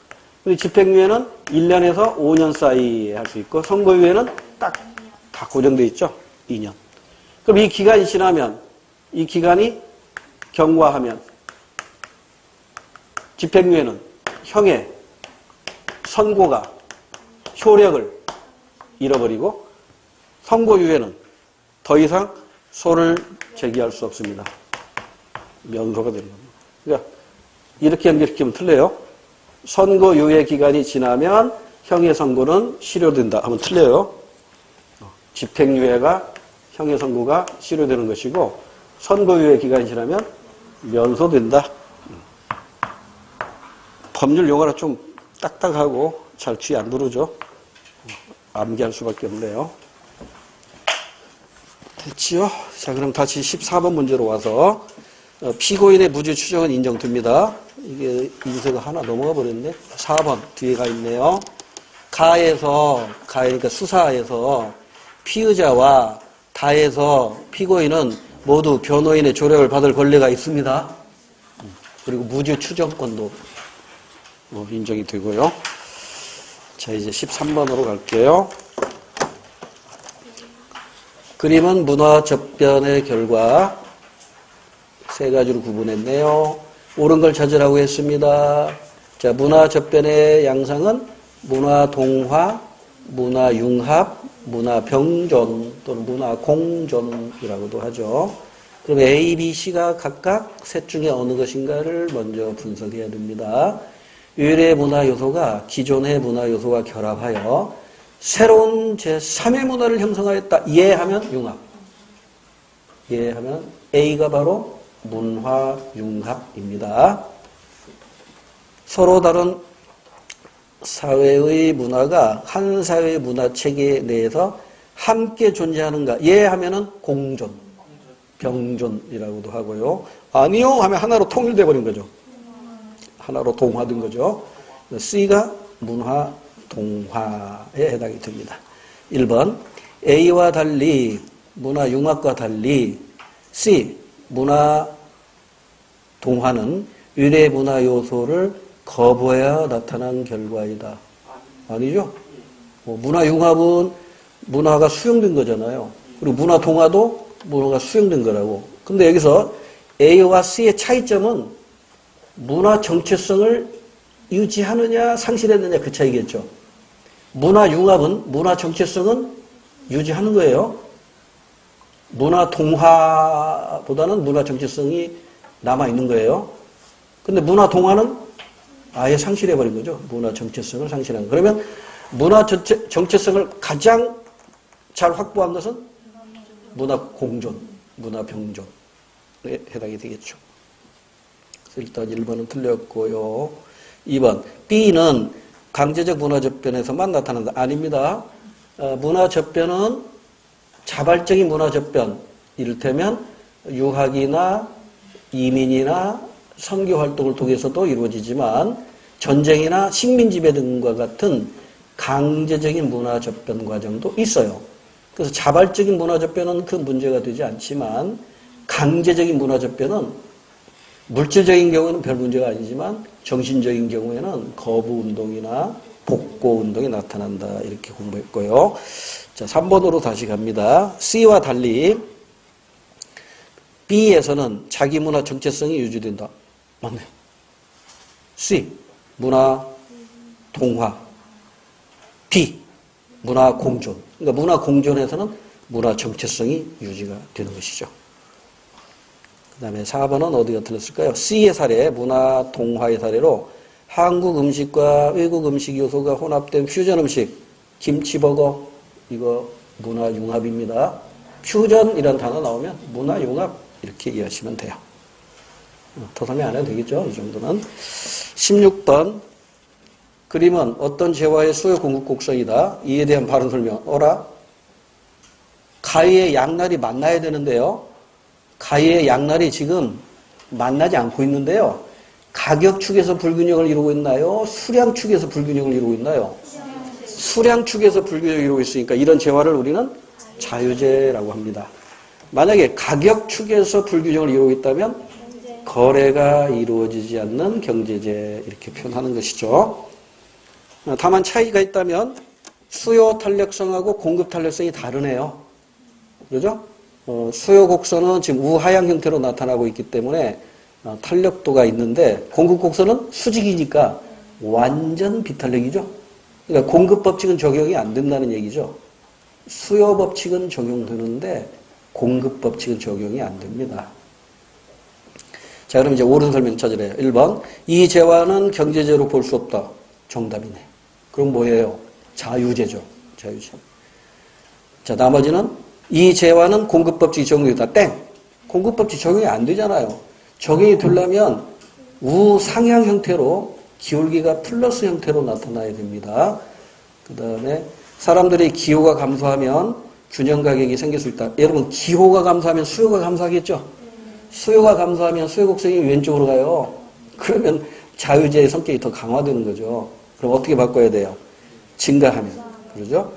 근데 집행유예는 1년에서 5년 사이에 할 수 있고, 선고유예는 딱 다 고정되어 있죠. 2년. 그럼 이 기간이 지나면, 이 기간이 경과하면, 집행유예는 형의 선고가 효력을 잃어버리고, 선고유예는 더 이상 소를 제기할 수 없습니다. 면소가 되는 겁니다. 그러니까 이렇게 연결시키면 틀려요. 선고유예 기간이 지나면 형의 선고는 실효된다 하면 틀려요. 집행유예가 형의 선고가 실효되는 것이고 선고유예 기간이 지나면 면소된다. 법률 용어라 좀 딱딱하고 잘 귀 안 들어오죠. 암기할 수밖에 없네요. 됐지요? 자, 그럼 다시 14번 문제로 와서 피고인의 무죄 추정은 인정됩니다. 이게 인쇄가 하나 넘어가 버렸네. 4번 뒤에 가 있네요. 그러니까 수사에서 피의자와 다에서 피고인은 모두 변호인의 조력을 받을 권리가 있습니다. 그리고 무죄 추정권도 인정이 되고요. 자, 이제 13번으로 갈게요. 그림은 문화 접변의 결과 세 가지로 구분했네요. 옳은 걸 찾으라고 했습니다. 자, 문화 접변의 양상은 문화 동화, 문화 융합, 문화 병존 또는 문화 공존이라고도 하죠. 그럼 A, B, C가 각각 셋 중에 어느 것인가를 먼저 분석해야 됩니다. 유일의 문화 요소가 기존의 문화 요소와 결합하여 새로운 제3의 문화를 형성하였다. 이해하면 융합. 이해하면 A가 바로 문화 융합입니다. 서로 다른 사회의 문화가 한 사회의 문화 체계 내에서 함께 존재하는가. 이해하면은 공존, 병존이라고도 하고요. 아니요 하면 하나로 통일돼 버린 거죠. 하나로 동화된 거죠. C가 문화 동화에 해당이 됩니다. 1번 A와 달리 문화융합과 달리 C 문화동화는 의례 문화 요소를 거부해야 나타난 결과이다. 아니죠? 문화융합은 문화가 수용된 거잖아요. 그리고 문화동화도 문화가 수용된 거라고. 근데 여기서 A와 C의 차이점은 문화 정체성을 유지하느냐 상실했느냐 그 차이겠죠. 문화융합은 문화 정체성은 유지하는 거예요. 문화동화보다는 문화 정체성이 남아있는 거예요. 근데 문화동화는 아예 상실해버린 거죠. 문화 정체성을 상실한 거. 그러면 문화 정체성을 가장 잘 확보한 것은 문화공존, 문화병존에 해당이 되겠죠. 그래서 일단 1번은 틀렸고요. 2번 B는 강제적 문화접변에서만 나타난다. 아닙니다. 문화접변은 자발적인 문화접변, 이를테면 유학이나 이민이나 선교활동을 통해서도 이루어지지만 전쟁이나 식민지배 등과 같은 강제적인 문화접변 과정도 있어요. 그래서 자발적인 문화접변은 그 문제가 되지 않지만 강제적인 문화접변은 물질적인 경우는 별 문제가 아니지만 정신적인 경우에는 거부운동이나 복고운동이 나타난다. 이렇게 공부했고요. 자, 3번으로 다시 갑니다. C와 달리 B에서는 자기 문화 정체성이 유지된다. 맞네. C, 문화 동화. B, 문화 공존. 그러니까 문화 공존에서는 문화 정체성이 유지가 되는 것이죠. 그 다음에 4번은 어디가 틀렸을까요? C의 사례, 문화 동화의 사례로 한국 음식과 외국 음식 요소가 혼합된 퓨전 음식, 김치버거, 이거 문화융합입니다. 퓨전이라는 단어 나오면 문화융합 이렇게 이해하시면 돼요. 더 설명 안 해도 되겠죠? 이 정도는. 16번 그림은 어떤 재화의 수요 공급 곡선이다. 이에 대한 바른 설명. 가위의 양날이 만나야 되는데요. 가위의 양날이 지금 만나지 않고 있는데요. 가격 축에서 불균형을 이루고 있나요? 수량 축에서 불균형을 이루고 있나요? 수량 축에서 불균형을 이루고 있으니까 이런 재화를 우리는 자유재라고 합니다. 만약에 가격 축에서 불균형을 이루고 있다면 거래가 이루어지지 않는 경제재 이렇게 표현하는 것이죠. 다만 차이가 있다면 수요 탄력성하고 공급 탄력성이 다르네요. 그렇죠? 수요 곡선은 지금 우하향 형태로 나타나고 있기 때문에 탄력도가 있는데 공급 곡선은 수직이니까 완전 비탄력이죠. 그러니까 공급 법칙은 적용이 안 된다는 얘기죠. 수요 법칙은 적용되는데 공급 법칙은 적용이 안 됩니다. 자, 그럼 이제 옳은 설명 찾으래요. 1번. 이 재화는 경제재로 볼 수 없다. 정답이네. 그럼 뭐예요? 자유재죠. 자유재. 자, 나머지는 이 재화는 공급 법칙이 적용되다. 땡. 공급 법칙 적용이 안 되잖아요. 적용이 되려면 우상향 형태로 기울기가 플러스 형태로 나타나야 됩니다. 그 다음에 사람들의 기호가 감소하면 균형 가격이 생길 수 있다. 여러분 기호가 감소하면 수요가 감소하겠죠? 수요가 감소하면 수요 곡선이 왼쪽으로 가요. 그러면 자유재의 성격이 더 강화되는 거죠. 그럼 어떻게 바꿔야 돼요? 증가하면. 그러죠?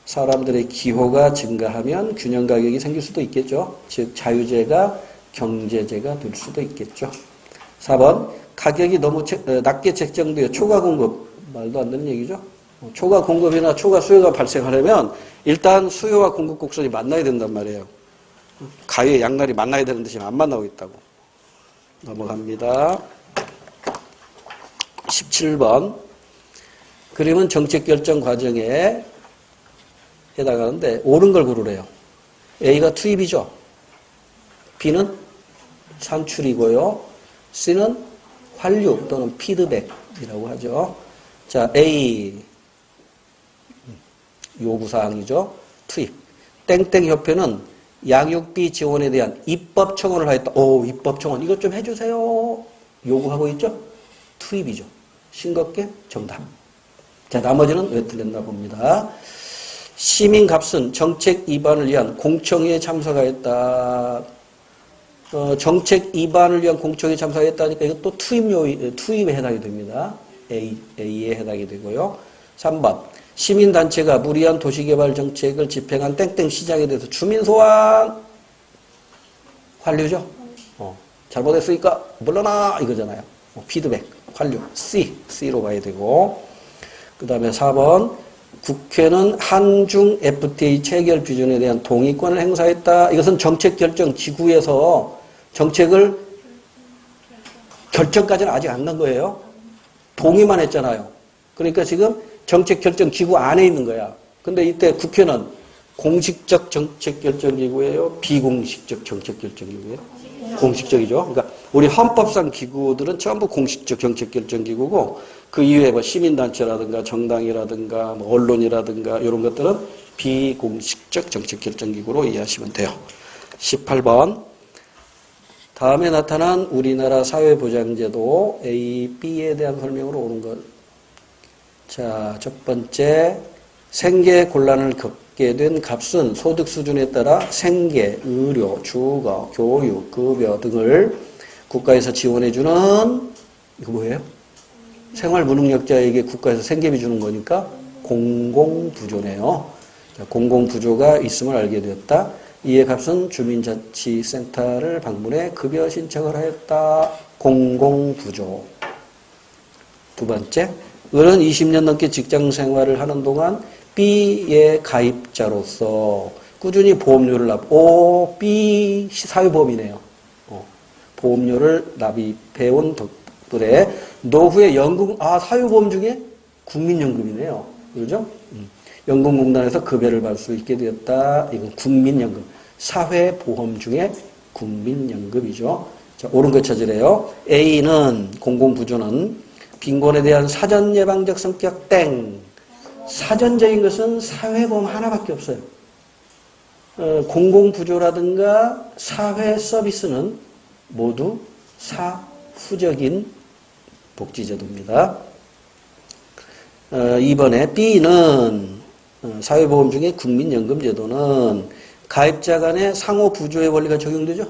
사람들의 기호가 증가하면 균형 가격이 생길 수도 있겠죠. 즉 자유재가 경제재가 될 수도 있겠죠. 4번 가격이 너무 낮게 책정되어 초과 공급 말도 안 되는 얘기죠. 초과 공급이나 초과 수요가 발생하려면 일단 수요와 공급 곡선이 만나야 된단 말이에요. 가위의 양날이 만나야 되는데 지금 안 만나고 있다고. 넘어갑니다. 17번 그림은 정책 결정 과정에 해당하는데 옳은 걸 고르래요. A가 투입이죠. B는 산출이고요. C는 활육 또는 피드백이라고 하죠. 자, A 요구사항이죠. 투입. 땡땡협회는 양육비 지원에 대한 입법 청원을 하였다. 오, 입법 청원 이것 좀 해주세요. 요구하고 있죠. 투입이죠. 싱겁게 정답. 자, 나머지는 왜 틀렸나 봅니다. 시민값은 정책 위반을 위한 공청회에 참석하였다. 정책 위반을 위한 공청회에 참석했다니까 이것도 투입에 해당이 됩니다. A에 해당이 되고요. 3번 시민단체가 무리한 도시개발 정책을 집행한 땡땡 시장에 대해서 주민소환 완료죠. 잘못했으니까 물러나 이거잖아요. 피드백 완료. C로 봐야 되고. 그 다음에 4번 국회는 한중 FTA 체결 비준에 대한 동의권을 행사했다. 이것은 정책 결정 기구에서 정책을 결정까지는 아직 안 간 거예요. 동의만 했잖아요. 그러니까 지금 정책 결정 기구 안에 있는 거야. 근데 이때 국회는 공식적 정책 결정 기구예요? 비공식적 정책 결정 기구예요? 공식적이죠. 그러니까 우리 헌법상 기구들은 전부 공식적 정책 결정 기구고 그 이외에 뭐 시민단체라든가 정당이라든가 뭐 언론이라든가 이런 것들은 비공식적 정책 결정 기구로 이해하시면 돼요. 18번 다음에 나타난 우리나라 사회보장제도 A, B에 대한 설명으로 오는 것. 자, 첫 번째 생계 곤란을 겪게 된 값은 소득 수준에 따라 생계, 의료, 주거, 교육, 급여 등을 국가에서 지원해주는 이거 뭐예요? 생활무능력자에게 국가에서 생계비 주는 거니까 공공부조네요. 자, 공공부조가 있음을 알게 되었다. 이에 값은 주민자치센터를 방문해 급여 신청을 하였다. 공공부조. 두 번째, 은은 20년 넘게 직장 생활을 하는 동안 B의 가입자로서 꾸준히 보험료를 B 사회보험이네요. 보험료를 납입해온 덕분에 노후에 사회보험 중에 국민연금이네요. 그렇죠? 연금공단에서 급여를 받을 수 있게 되었다. 이건 국민연금. 사회보험 중에 국민연금이죠. 자, 옳은 거 찾으래요. A는 공공부조는 빈곤에 대한 사전 예방적 성격 땡. 사전적인 것은 사회보험 하나밖에 없어요. 공공부조라든가 사회 서비스는 모두 사후적인 복지제도입니다. 2번에 B는 사회보험 중에 국민연금제도는 가입자 간의 상호 부조의 원리가 적용되죠.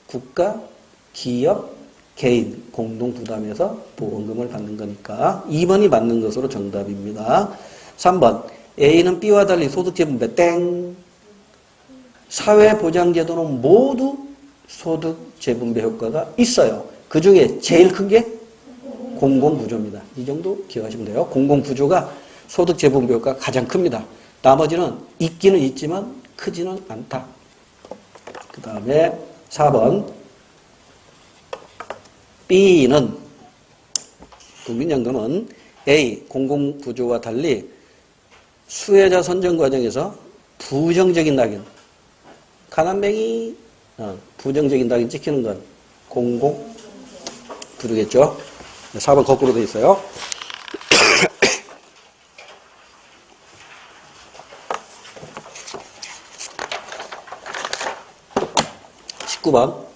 국가, 기업, 개인 공동 부담해서 보험금을 받는 거니까 2번이 맞는 것으로 정답입니다. 3번 A는 B와 달리 소득재분배 땡. 사회보장제도는 모두 소득재분배 효과가 있어요. 그 중에 제일 큰 게 공공부조입니다. 이 정도 기억하시면 돼요. 공공부조가 소득재분배 효과가 가장 큽니다. 나머지는 있기는 있지만 크지는 않다. 그 다음에 4번 B는 국민연금은 A 공공부조와 달리 수혜자 선정 과정에서 부정적인 낙인 가난뱅이 부정적인 낙인 찍히는 건 공공부조겠죠. 4번 거꾸로 되어 있어요. 19번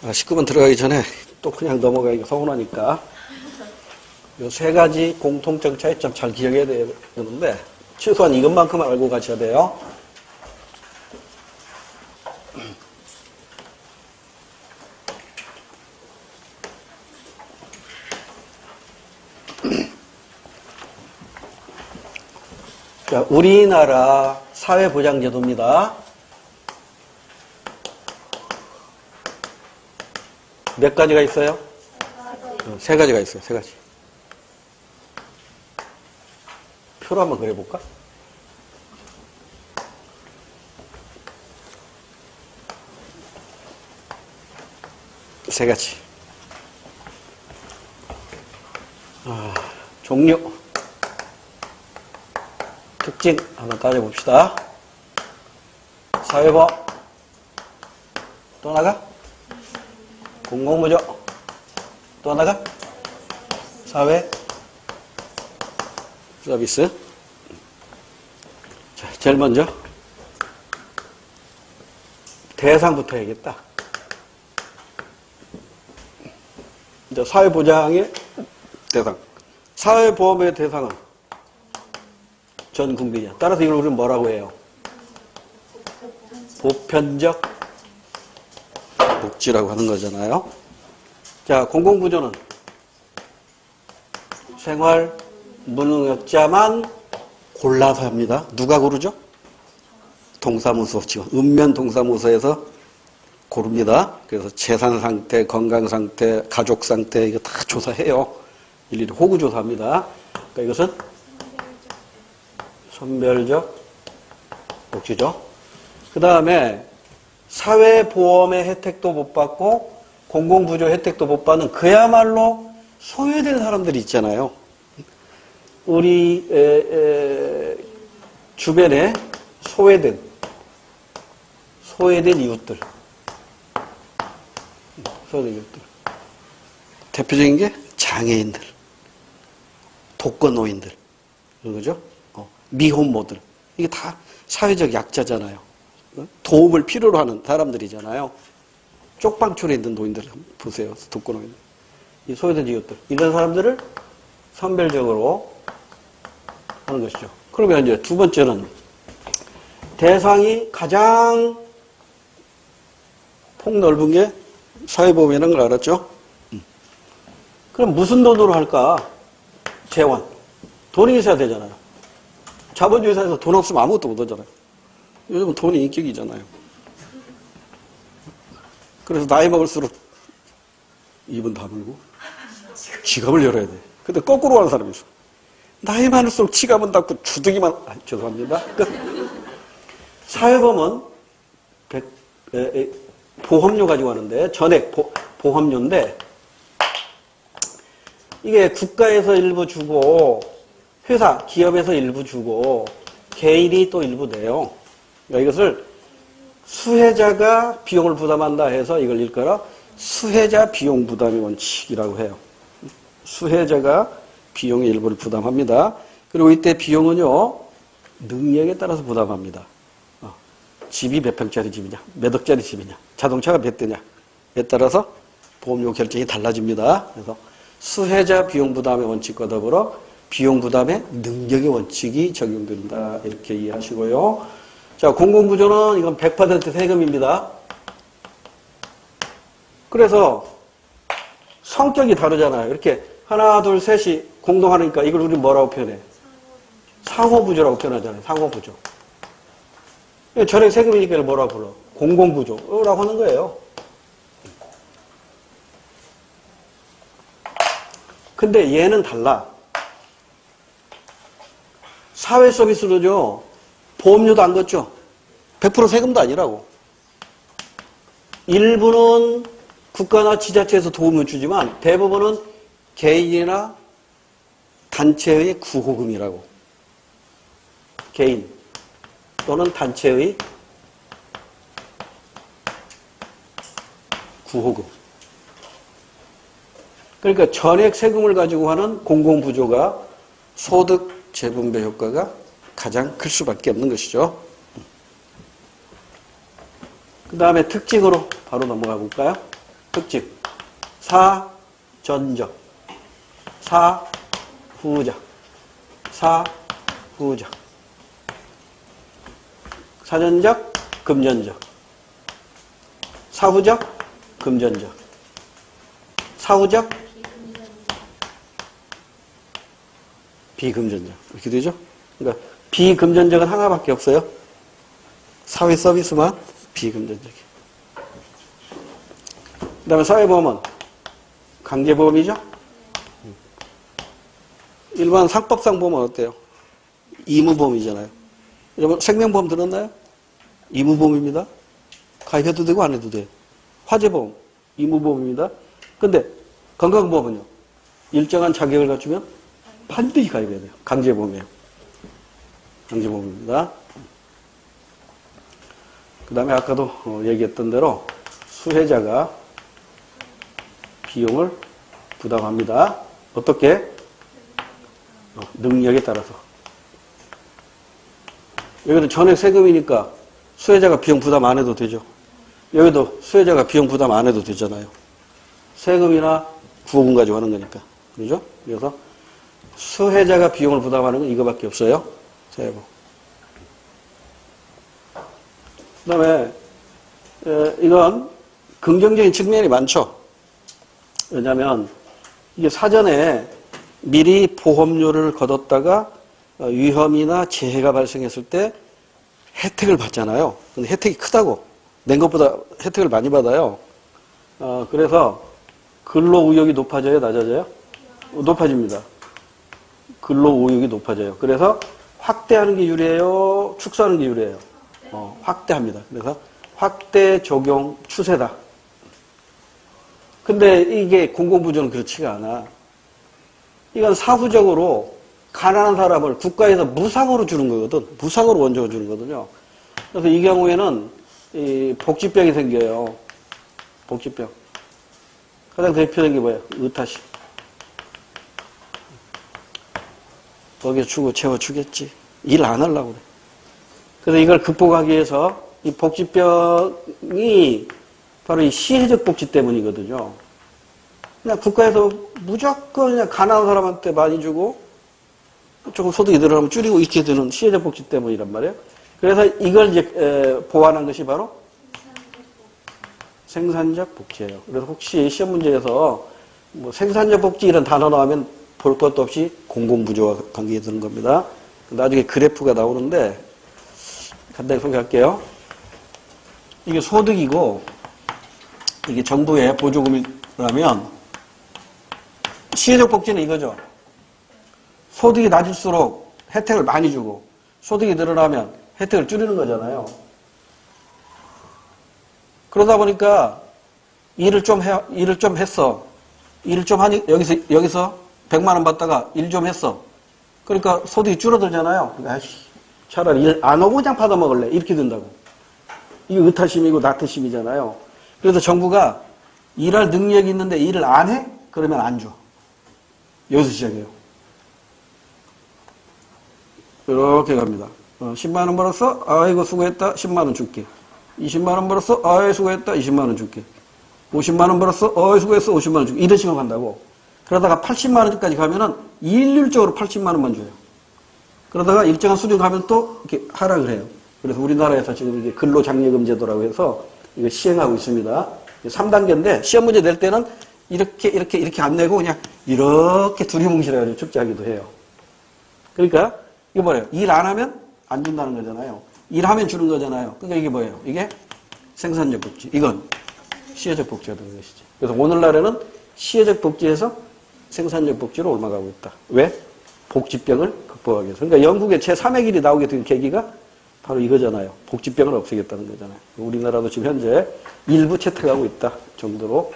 19번 들어가기 전에 또 그냥 넘어가기가 서운하니까 이 세 가지 공통적 차이점 잘 기억해야 되는데 최소한 이것만큼은 알고 가셔야 돼요. 자, 우리나라 사회보장제도입니다. 몇 가지가 있어요? 세 가지가 있어요. 세 가지. 표로 한번 그려볼까? 세 가지. 종류. 특징 한번 따져봅시다. 사회보험. 또 나가? 공공부조. 또 나가? 사회 서비스. 자, 제일 먼저 대상부터 해야겠다. 이제 사회보장의 대상. 사회보험의 대상은 전 국민이야. 따라서 이걸 우리는 뭐라고 해요? 보편적 복지라고 하는 거잖아요. 자, 공공부조는 생활 무능력자만 골라서 합니다. 누가 고르죠? 동사무소, 지금 읍면 동사무소에서 고릅니다. 그래서 재산 상태, 건강 상태, 가족 상태 이거 다 조사해요. 일일이 호구 조사합니다. 그러니까 이것은 선별적 복지죠. 그 다음에 사회보험의 혜택도 못 받고 공공부조 혜택도 못 받는 그야말로 소외된 사람들이 있잖아요. 우리 주변에 소외된 이웃들. 소외된 이웃들. 대표적인 게 장애인들, 독거노인들, 그죠? 미혼모들. 이게 다 사회적 약자잖아요. 도움을 필요로 하는 사람들이잖아요. 쪽방촌에 있는 노인들 보세요. 독거노인들. 이 소외된 이웃들. 이런 사람들을 선별적으로 하는 것이죠. 그러면 이제 두 번째는 대상이 가장 폭넓은 게 사회보험이라는 걸 알았죠? 그럼 무슨 돈으로 할까? 재원. 돈이 있어야 되잖아요. 자본주의 사회에서 돈 없으면 아무것도 못 하잖아요. 요즘은 돈이 인격이잖아요. 그래서 나이 먹을수록 입은 다물고 지갑을 열어야 돼. 근데 거꾸로 하는 사람이 있어. 나이 많을수록 지갑은 닫고 주둥이만, 죄송합니다. 사회보험은 보험료 가지고 하는데, 전액 보험료인데, 이게 국가에서 일부 주고, 회사, 기업에서 일부 주고, 개인이 또 일부 내요. 그러니까 이것을 수혜자가 비용을 부담한다 해서 이걸 일컬어 수혜자 비용 부담의 원칙이라고 해요. 수혜자가 비용의 일부를 부담합니다. 그리고 이때 비용은요, 능력에 따라서 부담합니다. 집이 몇 평짜리 집이냐, 몇 억짜리 집이냐, 자동차가 몇 대냐에 따라서 보험료 결정이 달라집니다. 그래서 수혜자 비용 부담의 원칙과 더불어 비용 부담의 능력의 원칙이 적용된다. 이렇게 이해하시고요. 자, 공공부조는 이건 100% 세금입니다. 그래서 성격이 다르잖아요. 이렇게 하나, 둘, 셋이 공동하니까 이걸 우리 뭐라고 표현해? 상호부조라고 표현하잖아요. 상호부조. 전액 세금이니까 이걸 뭐라고 불러? 공공부조라고 하는 거예요. 근데 얘는 달라. 사회 서비스로죠. 보험료도 안 걷죠. 100% 세금도 아니라고. 일부는 국가나 지자체에서 도움을 주지만 대부분은 개인이나 단체의 구호금이라고. 개인 또는 단체의 구호금. 그러니까 전액 세금을 가지고 하는 공공부조가 소득 재분배 효과가 가장 클 수밖에 없는 것이죠. 그 다음에 특징으로 바로 넘어가 볼까요? 특징. 사전적, 사후적, 사후적. 사전적, 금전적. 사후적, 금전적. 사후적, 비금전적. 이렇게 되죠? 그러니까 비금전적은 하나밖에 없어요. 사회 서비스만 비금전적이에요. 그 다음에 사회보험은 강제보험이죠? 일반 상법상 보면 어때요? 의무보험이잖아요. 여러분 생명보험 들었나요? 의무보험입니다. 가입해도 되고 안 해도 돼요. 화재보험, 의무보험입니다. 근데 건강보험은요? 일정한 자격을 갖추면 반드시 가입해야 돼요. 강제보험이에요. 강제보험입니다. 그 다음에 아까도 얘기했던 대로 수혜자가 비용을 부담합니다. 어떻게? 능력에 따라서. 여기도 전액 세금이니까 수혜자가 비용 부담 안 해도 되죠. 여기도 수혜자가 비용 부담 안 해도 되잖아요. 세금이나 구호금 가지고 하는 거니까. 그죠? 그래서 수혜자가 비용을 부담하는 건 이거밖에 없어요. 세금. 그 다음에 이건 긍정적인 측면이 많죠. 왜냐하면 이게 사전에 미리 보험료를 걷었다가 위험이나 재해가 발생했을 때 혜택을 받잖아요. 근데 혜택이 크다고. 낸 것보다 혜택을 많이 받아요. 그래서 근로의욕이 높아져요, 낮아져요? 높아집니다. 근로의욕이 높아져요. 그래서 확대하는 게 유리해요, 축소하는 게 유리해요? 확대합니다. 그래서 확대 적용 추세다. 근데 이게 공공부조는 그렇지가 않아. 이건 사후적으로 가난한 사람을 국가에서 무상으로 주는 거거든. 무상으로 원조를 주는 거거든요. 그래서 이 경우에는 이 복지병이 생겨요. 복지병. 가장 대표적인 게 뭐예요? 의타심. 먹여주고 재워주겠지. 일 안 하려고 그래. 그래서 이걸 극복하기 위해서 이 복지병이 바로 이 시혜적 복지 때문이거든요. 그냥 국가에서 무조건 그냥 가난한 사람한테 많이 주고 조금 소득이 늘어나면 줄이고 이렇게 되는 시혜적 복지 때문이란 말이에요. 그래서 이걸 이제 보완한 것이 바로 생산적 복지예요. 그래서 혹시 시험 문제에서 뭐 생산적 복지 이런 단어 나오면 볼 것도 없이 공공부조와 관계에 드는 겁니다. 나중에 그래프가 나오는데 간단히 소개할게요. 이게 소득이고 이게 정부의 보조금이라면 시혜적 복지는 이거죠. 소득이 낮을수록 혜택을 많이 주고 소득이 늘어나면 혜택을 줄이는 거잖아요. 그러다 보니까 일을 좀 했어. 일을 좀 하니 여기서 100만 원 받다가 일 좀 했어. 그러니까 소득이 줄어들잖아요. 그러니까 차라리 일 안 하고 그냥 받아 먹을래. 이렇게 된다고. 이게 의타심이고 나태심이잖아요. 그래서 정부가 일할 능력이 있는데 일을 안 해? 그러면 안 줘. 여기서 시작해요. 이렇게 갑니다. 10만 원 벌었어? 아이고 수고했다. 10만 원 줄게. 20만 원 벌었어? 아이 수고했다. 20만 원 줄게. 50만 원 벌었어? 아이 수고했어. 50만 원 줄게. 이런 식으로 간다고. 그러다가 80만 원까지 가면은 일률적으로 80만 원만 줘요. 그러다가 일정한 수준 가면 또 이렇게 하락을 해요. 그래서 우리나라에서 지금 이게 근로장려금 제도라고 해서 이거 시행하고 있습니다. 3단계인데 시험 문제 낼 때는 이렇게 안 내고 그냥 이렇게 두리뭉실해가지고 출제하기도 해요. 그러니까 이게 뭐예요? 일 안 하면 안 준다는 거잖아요. 일하면 주는 거잖아요. 그러니까 이게 뭐예요? 이게 생산적 복지. 이건 시혜적 복지가 되는 것이지. 그래서 오늘날에는 시혜적 복지에서 생산적 복지로 올라가고 있다. 왜? 복지병을 극복하기 위해서. 그러니까 영국의 제3의 길이 나오게 된 계기가 바로 이거잖아요. 복지병을 없애겠다는 거잖아요. 우리나라도 지금 현재 일부 채택하고 있다 정도로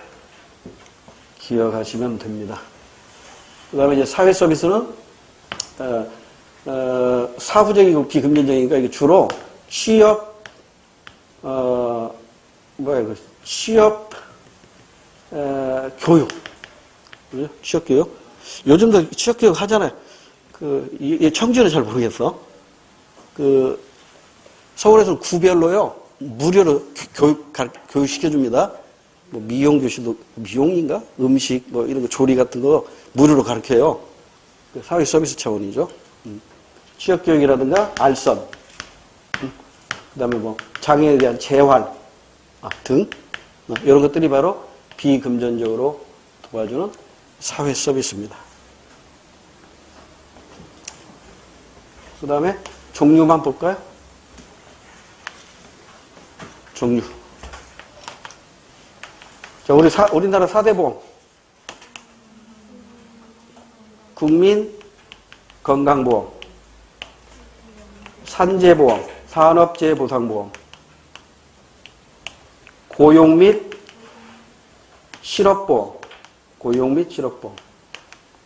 기억하시면 됩니다. 그 다음에 이제 사회 서비스는 사후적이고 비금전적이니까 이게 주로 취업, 취업, 교육. 그죠? 취업 교육. 요즘도 취업 교육 하잖아요. 청주는 잘 모르겠어. 서울에서는 구별로요, 무료로 교육시켜줍니다. 뭐 미용교실도, 미용인가? 음식, 뭐 이런 거, 조리 같은 거 무료로 가르쳐요. 사회 서비스 차원이죠. 취업교육이라든가 알선, 그 다음에 뭐 장애에 대한 재활 등 이런 것들이 바로 비금전적으로 도와주는 사회 서비스입니다. 그 다음에 종류만 볼까요? 종류. 자, 우리나라 4대 보험. 국민 건강보험, 산재보험, 산업재해보상보험, 고용 및 실업보험,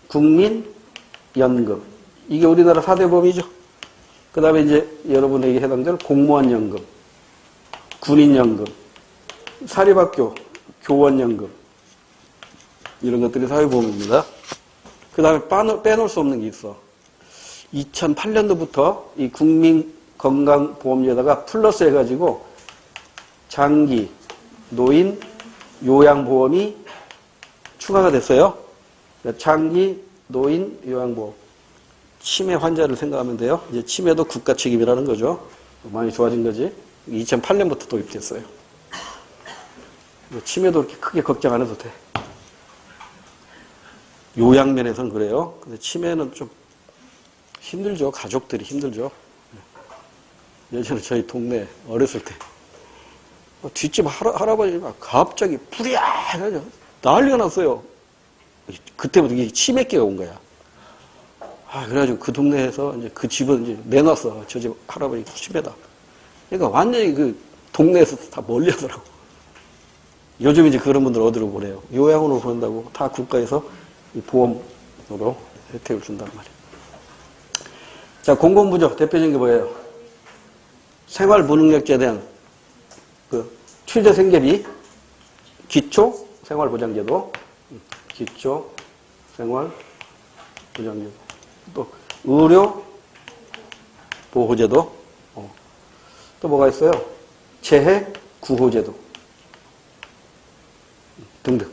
국민연금. 이게 우리나라 4대 보험이죠. 그 다음에 이제 여러분에게 해당되는 공무원연금, 군인연금, 사립학교, 교원연금. 이런 것들이 사회보험입니다. 그 다음에 빼놓을 수 없는 게 있어. 2008년도부터 이 국민건강보험료에다가 플러스 해가지고 장기, 노인, 요양보험이 추가가 됐어요. 장기, 노인, 요양보험. 치매 환자를 생각하면 돼요. 이제 치매도 국가 책임이라는 거죠. 많이 좋아진 거지. 2008년부터 도입됐어요. 치매도 그렇게 크게 걱정 안 해도 돼. 요양면에서는 그래요. 근데 치매는 좀 힘들죠. 가족들이 힘들죠. 예전에 저희 동네 어렸을 때 뒷집 할아버지가 갑자기 불이야 해가지고 난리가 났어요. 그때부터 이게 치매기가 온 거야. 그래가지고 그 동네에서 이제 그 집은 이제 내놨어. 저 집 할아버지 치매다. 그러니까 완전히 그 동네에서 다 멀리 하더라고. 요즘 이제 그런 분들 어디로 보내요? 요양원으로 보낸다고 다 국가에서 보험으로 혜택을 준단 말이에요. 자, 공공부조 대표적인 게 뭐예요? 생활무능력자에 대한 그 취재생계비, 기초생활보장제도, 기초생활보장제도, 또 의료보호제도, 또 뭐가 있어요? 재해구호제도 등등.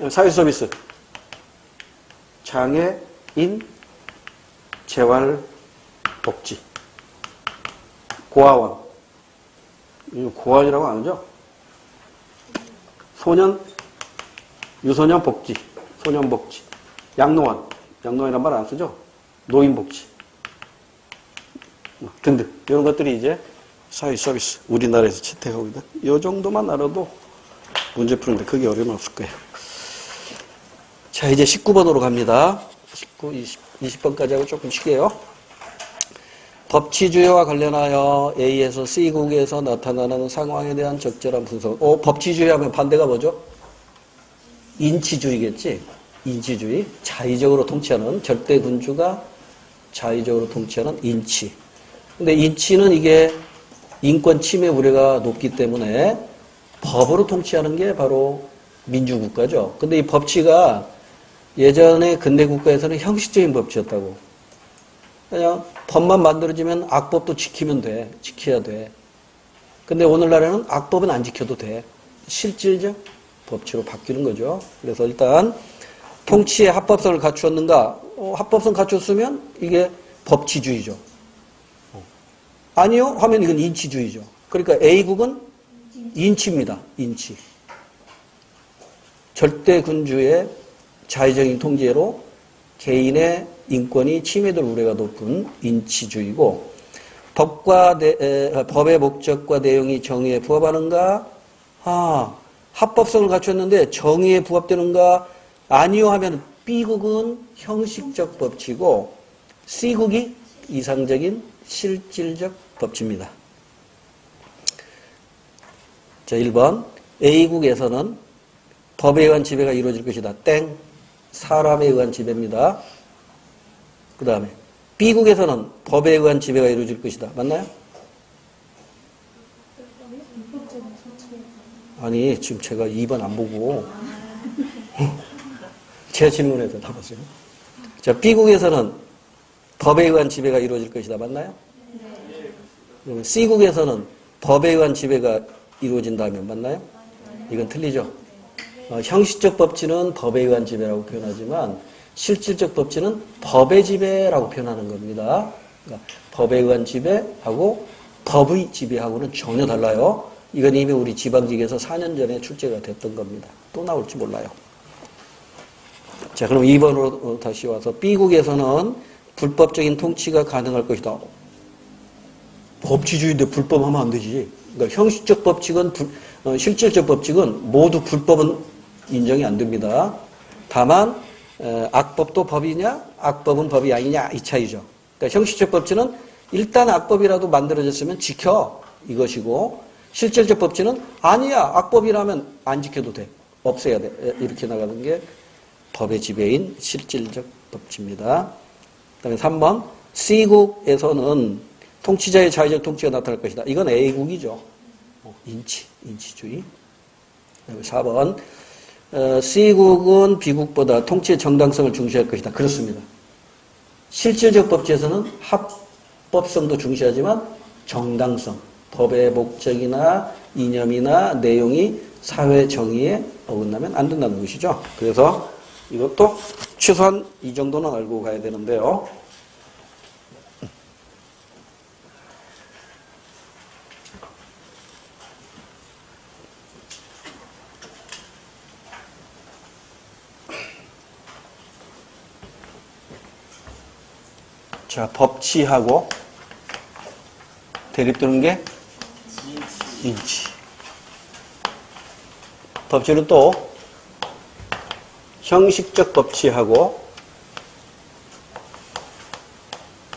사회서비스, 장애인 재활복지, 고아원, 고아원이라고 안 하죠? 소년, 유소년 복지, 소년복지, 양로원, 양로원이란 말 안 쓰죠? 노인복지 등등. 이런 것들이 이제 사회 서비스, 우리나라에서 채택하고 있는 이 정도만 알아도 문제 푸는데 크게 어려움은 없을 거예요. 자, 이제 19번으로 갑니다. 19, 20번까지 하고 조금 쉬게요. 법치주의와 관련하여 A에서 C국에서 나타나는 상황에 대한 적절한 분석. 법치주의 하면 반대가 뭐죠? 인치주의겠지? 인치주의. 자의적으로 통치하는, 절대 군주가 자의적으로 통치하는 인치. 근데 인치는 이게 인권 침해 우려가 높기 때문에 법으로 통치하는 게 바로 민주국가죠. 근데 이 법치가 예전에 근대 국가에서는 형식적인 법치였다고. 그냥 법만 만들어지면 악법도 지키면 돼. 지켜야 돼. 근데 오늘날에는 악법은 안 지켜도 돼. 실질적 법치로 바뀌는 거죠. 그래서 일단 통치의 합법성을 갖추었는가? 합법성 갖췄으면 이게 법치주의죠. 아니요? 하면 이건 인치주의죠. 그러니까 A국은 인치입니다. 인치. 절대 군주의 자의적인 통제로 개인의 인권이 침해될 우려가 높은 인치주의고, 법의 목적과 내용이 정의에 부합하는가? 합법성을 갖췄는데 정의에 부합되는가? 아니요 하면 B국은 형식적 법치고 C국이 이상적인 실질적 법치입니다. 자, 1번. A국에서는 법에 의한 지배가 이루어질 것이다. 땡. 사람에 의한 지배입니다. 그 다음에 B국에서는 법에 의한 지배가 이루어질 것이다. 맞나요? 아니, 지금 제가 2번 안 보고 제 질문에서 답했어요. 자, B국에서는 법에 의한 지배가 이루어질 것이다. 맞나요? 네. C국에서는 법에 의한 지배가 이루어진다면 맞나요? 이건 틀리죠. 형식적 법치는 법에 의한 지배라고 표현하지만 실질적 법치는 법의 지배라고 표현하는 겁니다. 그러니까 법에 의한 지배하고 법의 지배하고는 전혀 달라요. 이건 이미 우리 지방직에서 4년 전에 출제가 됐던 겁니다. 또 나올지 몰라요. 자, 그럼 2번으로 다시 와서 B국에서는 불법적인 통치가 가능할 것이다. 법치주의인데 불법하면 안 되지. 그러니까 형식적 법칙은 실질적 법칙은 모두 불법은 인정이 안 됩니다. 다만 악법도 법이냐 악법은 법이 아니냐 이 차이죠. 그러니까 형식적 법치는 일단 악법이라도 만들어졌으면 지켜 이것이고, 실질적 법치는 아니야 악법이라면 안 지켜도 돼. 없애야 돼. 이렇게 나가는 게 법의 지배인 실질적 법치입니다. 그다음에 3번. C국에서는 통치자의 자의적 통치가 나타날 것이다. 이건 A국이죠. 인치주의. 4번. C국은 B국보다 통치의 정당성을 중시할 것이다. 그렇습니다. 실질적 법치에서는 합법성도 중시하지만 정당성, 법의 목적이나 이념이나 내용이 사회 정의에 어긋나면 안 된다는 것이죠. 그래서 이것도 최소한 이 정도는 알고 가야 되는데요. 자, 법치하고 대립되는 게 인치. 법치는 또 형식적 법치하고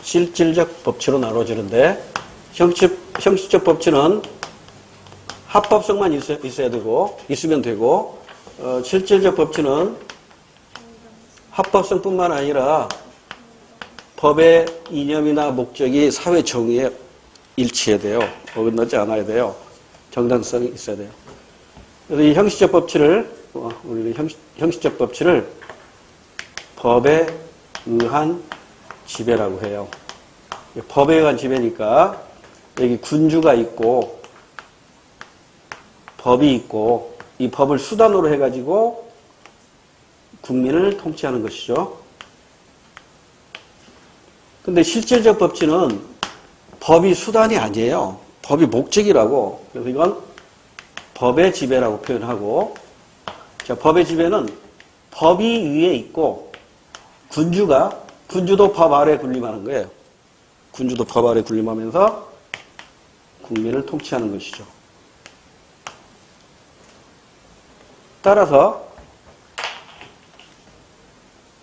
실질적 법치로 나눠지는데 형식적 법치는 합법성만 있어야 되고 있으면 되고 실질적 법치는 합법성뿐만 아니라 법의 이념이나 목적이 사회 정의에 일치해야 돼요. 어긋나지 않아야 돼요. 정당성이 있어야 돼요. 그래서 이 형식적 법치를 우리는 형식적 법치를 법에 의한 지배라고 해요. 법에 의한 지배니까 여기 군주가 있고 법이 있고 이 법을 수단으로 해가지고 국민을 통치하는 것이죠. 근데 실질적 법치는 법이 수단이 아니에요. 법이 목적이라고. 그래서 이건 법의 지배라고 표현하고, 자, 법의 지배는 법이 위에 있고 군주도 법 아래 군림하는 거예요. 군주도 법 아래 군림하면서 국민을 통치하는 것이죠. 따라서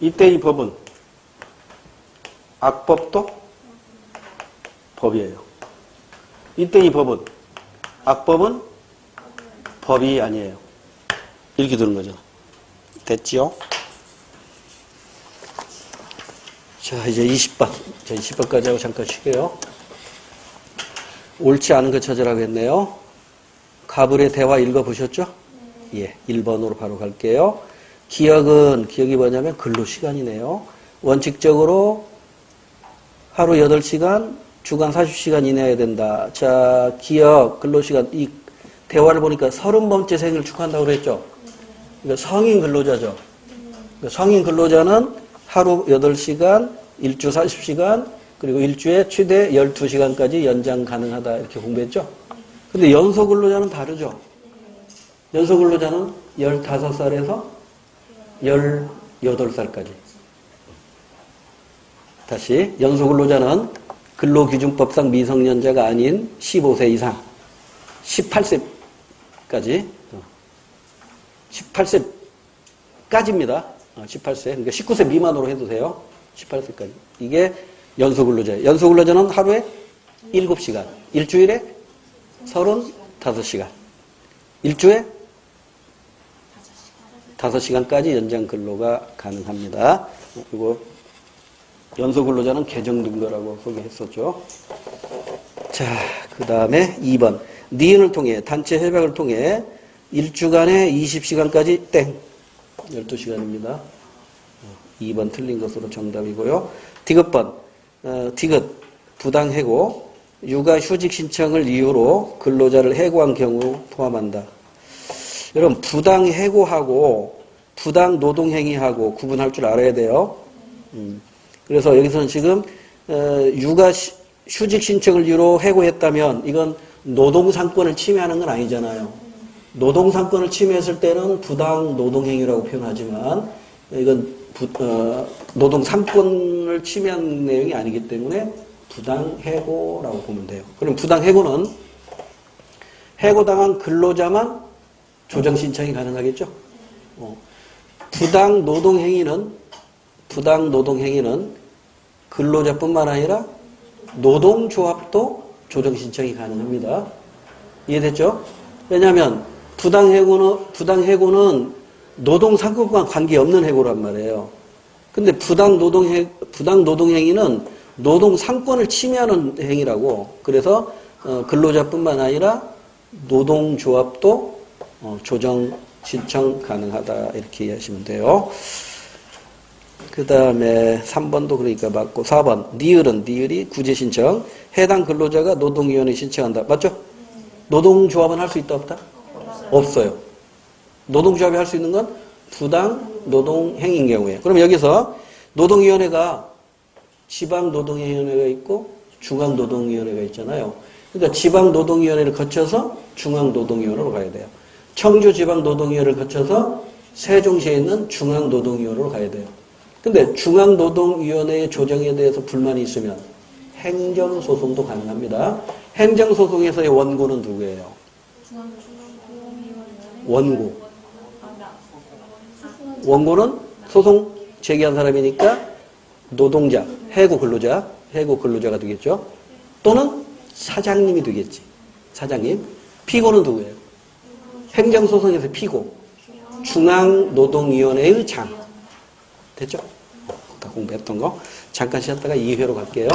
이때 이 법은 악법도 법이에요. 이때 이 법은 악법은 법이 아니에요. 이렇게 되는 거죠. 됐지요? 자, 이제 20번. 자, 20번까지 하고 잠깐 쉴게요. 옳지 않은 거 찾으라고 했네요. 가불의 대화 읽어보셨죠? 예, 1번으로 바로 갈게요. 기억이 뭐냐면 근로시간이네요. 원칙적으로 하루 8시간, 주간 40시간 이내야 된다. 자, 기억, 근로시간, 이 대화를 보니까 30번째 생일 축하한다고 그랬죠? 그러니까 성인 근로자죠. 그러니까 성인 근로자는 하루 8시간, 일주 40시간, 그리고 일주에 최대 12시간까지 연장 가능하다. 이렇게 공부했죠? 근데 연소 근로자는 다르죠? 연소 근로자는 15살에서 18살까지. 다시, 연소 근로자는 근로기준법상 미성년자가 아닌 15세 이상, 18세까지, 18세까지입니다. 18세. 그러니까 19세 미만으로 해도 돼요. 18세까지. 이게 연소근로자예요. 연소근로자는 하루에 7시간, 일주일에 35시간, 일주에 5시간까지 연장 근로가 가능합니다. 그리고 연소근로자는 개정된 거라고 소개했었죠. 자, 그 다음에 2번. 니은을 통해, 단체 협약을 통해 1주간에 20시간까지 땡. 12시간입니다. 2번 틀린 것으로 정답이고요. 디귿번. 디귿. 부당해고. 육아휴직 신청을 이유로 근로자를 해고한 경우 포함한다. 여러분, 부당해고하고 부당노동행위하고 구분할 줄 알아야 돼요. 그래서 여기서는 지금 육아휴직 신청을 이유로 해고했다면 이건 노동상권을 침해하는 건 아니잖아요. 노동상권을 침해했을 때는 부당노동행위라고 표현하지만 이건 노동상권을 침해한 내용이 아니기 때문에 부당해고라고 보면 돼요. 그럼 부당해고는 해고당한 근로자만 조정신청이 가능하겠죠? 부당노동행위는 근로자뿐만 아니라 노동조합도 조정신청이 가능합니다. 이해됐죠? 왜냐하면 부당해고는 노동상권과 관계없는 해고란 말이에요. 근데 부당노동행위는 노동상권을 침해하는 행위라고. 그래서 근로자뿐만 아니라 노동조합도 조정신청 가능하다. 이렇게 이해하시면 돼요. 그 다음에 3번도 그러니까 맞고 4번 니을이 구제신청. 해당 근로자가 노동위원회에 신청한다. 맞죠? 노동조합은 할 수 있다 없다? 없어요. 노동조합이 할 수 있는 건 부당 노동행위인 경우에. 그럼 여기서 노동위원회가 지방노동위원회가 있고 중앙노동위원회가 있잖아요. 그러니까 지방노동위원회를 거쳐서 중앙노동위원회로 가야 돼요. 청주지방노동위원회를 거쳐서 세종시에 있는 중앙노동위원회로 가야 돼요. 근데 중앙노동위원회의 조정에 대해서 불만이 있으면 행정소송도 가능합니다. 행정소송에서의 원고는 누구예요? 원고. 원고는 소송 제기한 사람이니까 노동자, 해고 근로자가 되겠죠. 또는 사장님이 되겠지. 사장님. 피고는 누구예요? 행정소송에서 피고. 중앙노동위원회의 장. 됐죠? 아까 공부했던 거. 잠깐 쉬었다가 2회로 갈게요.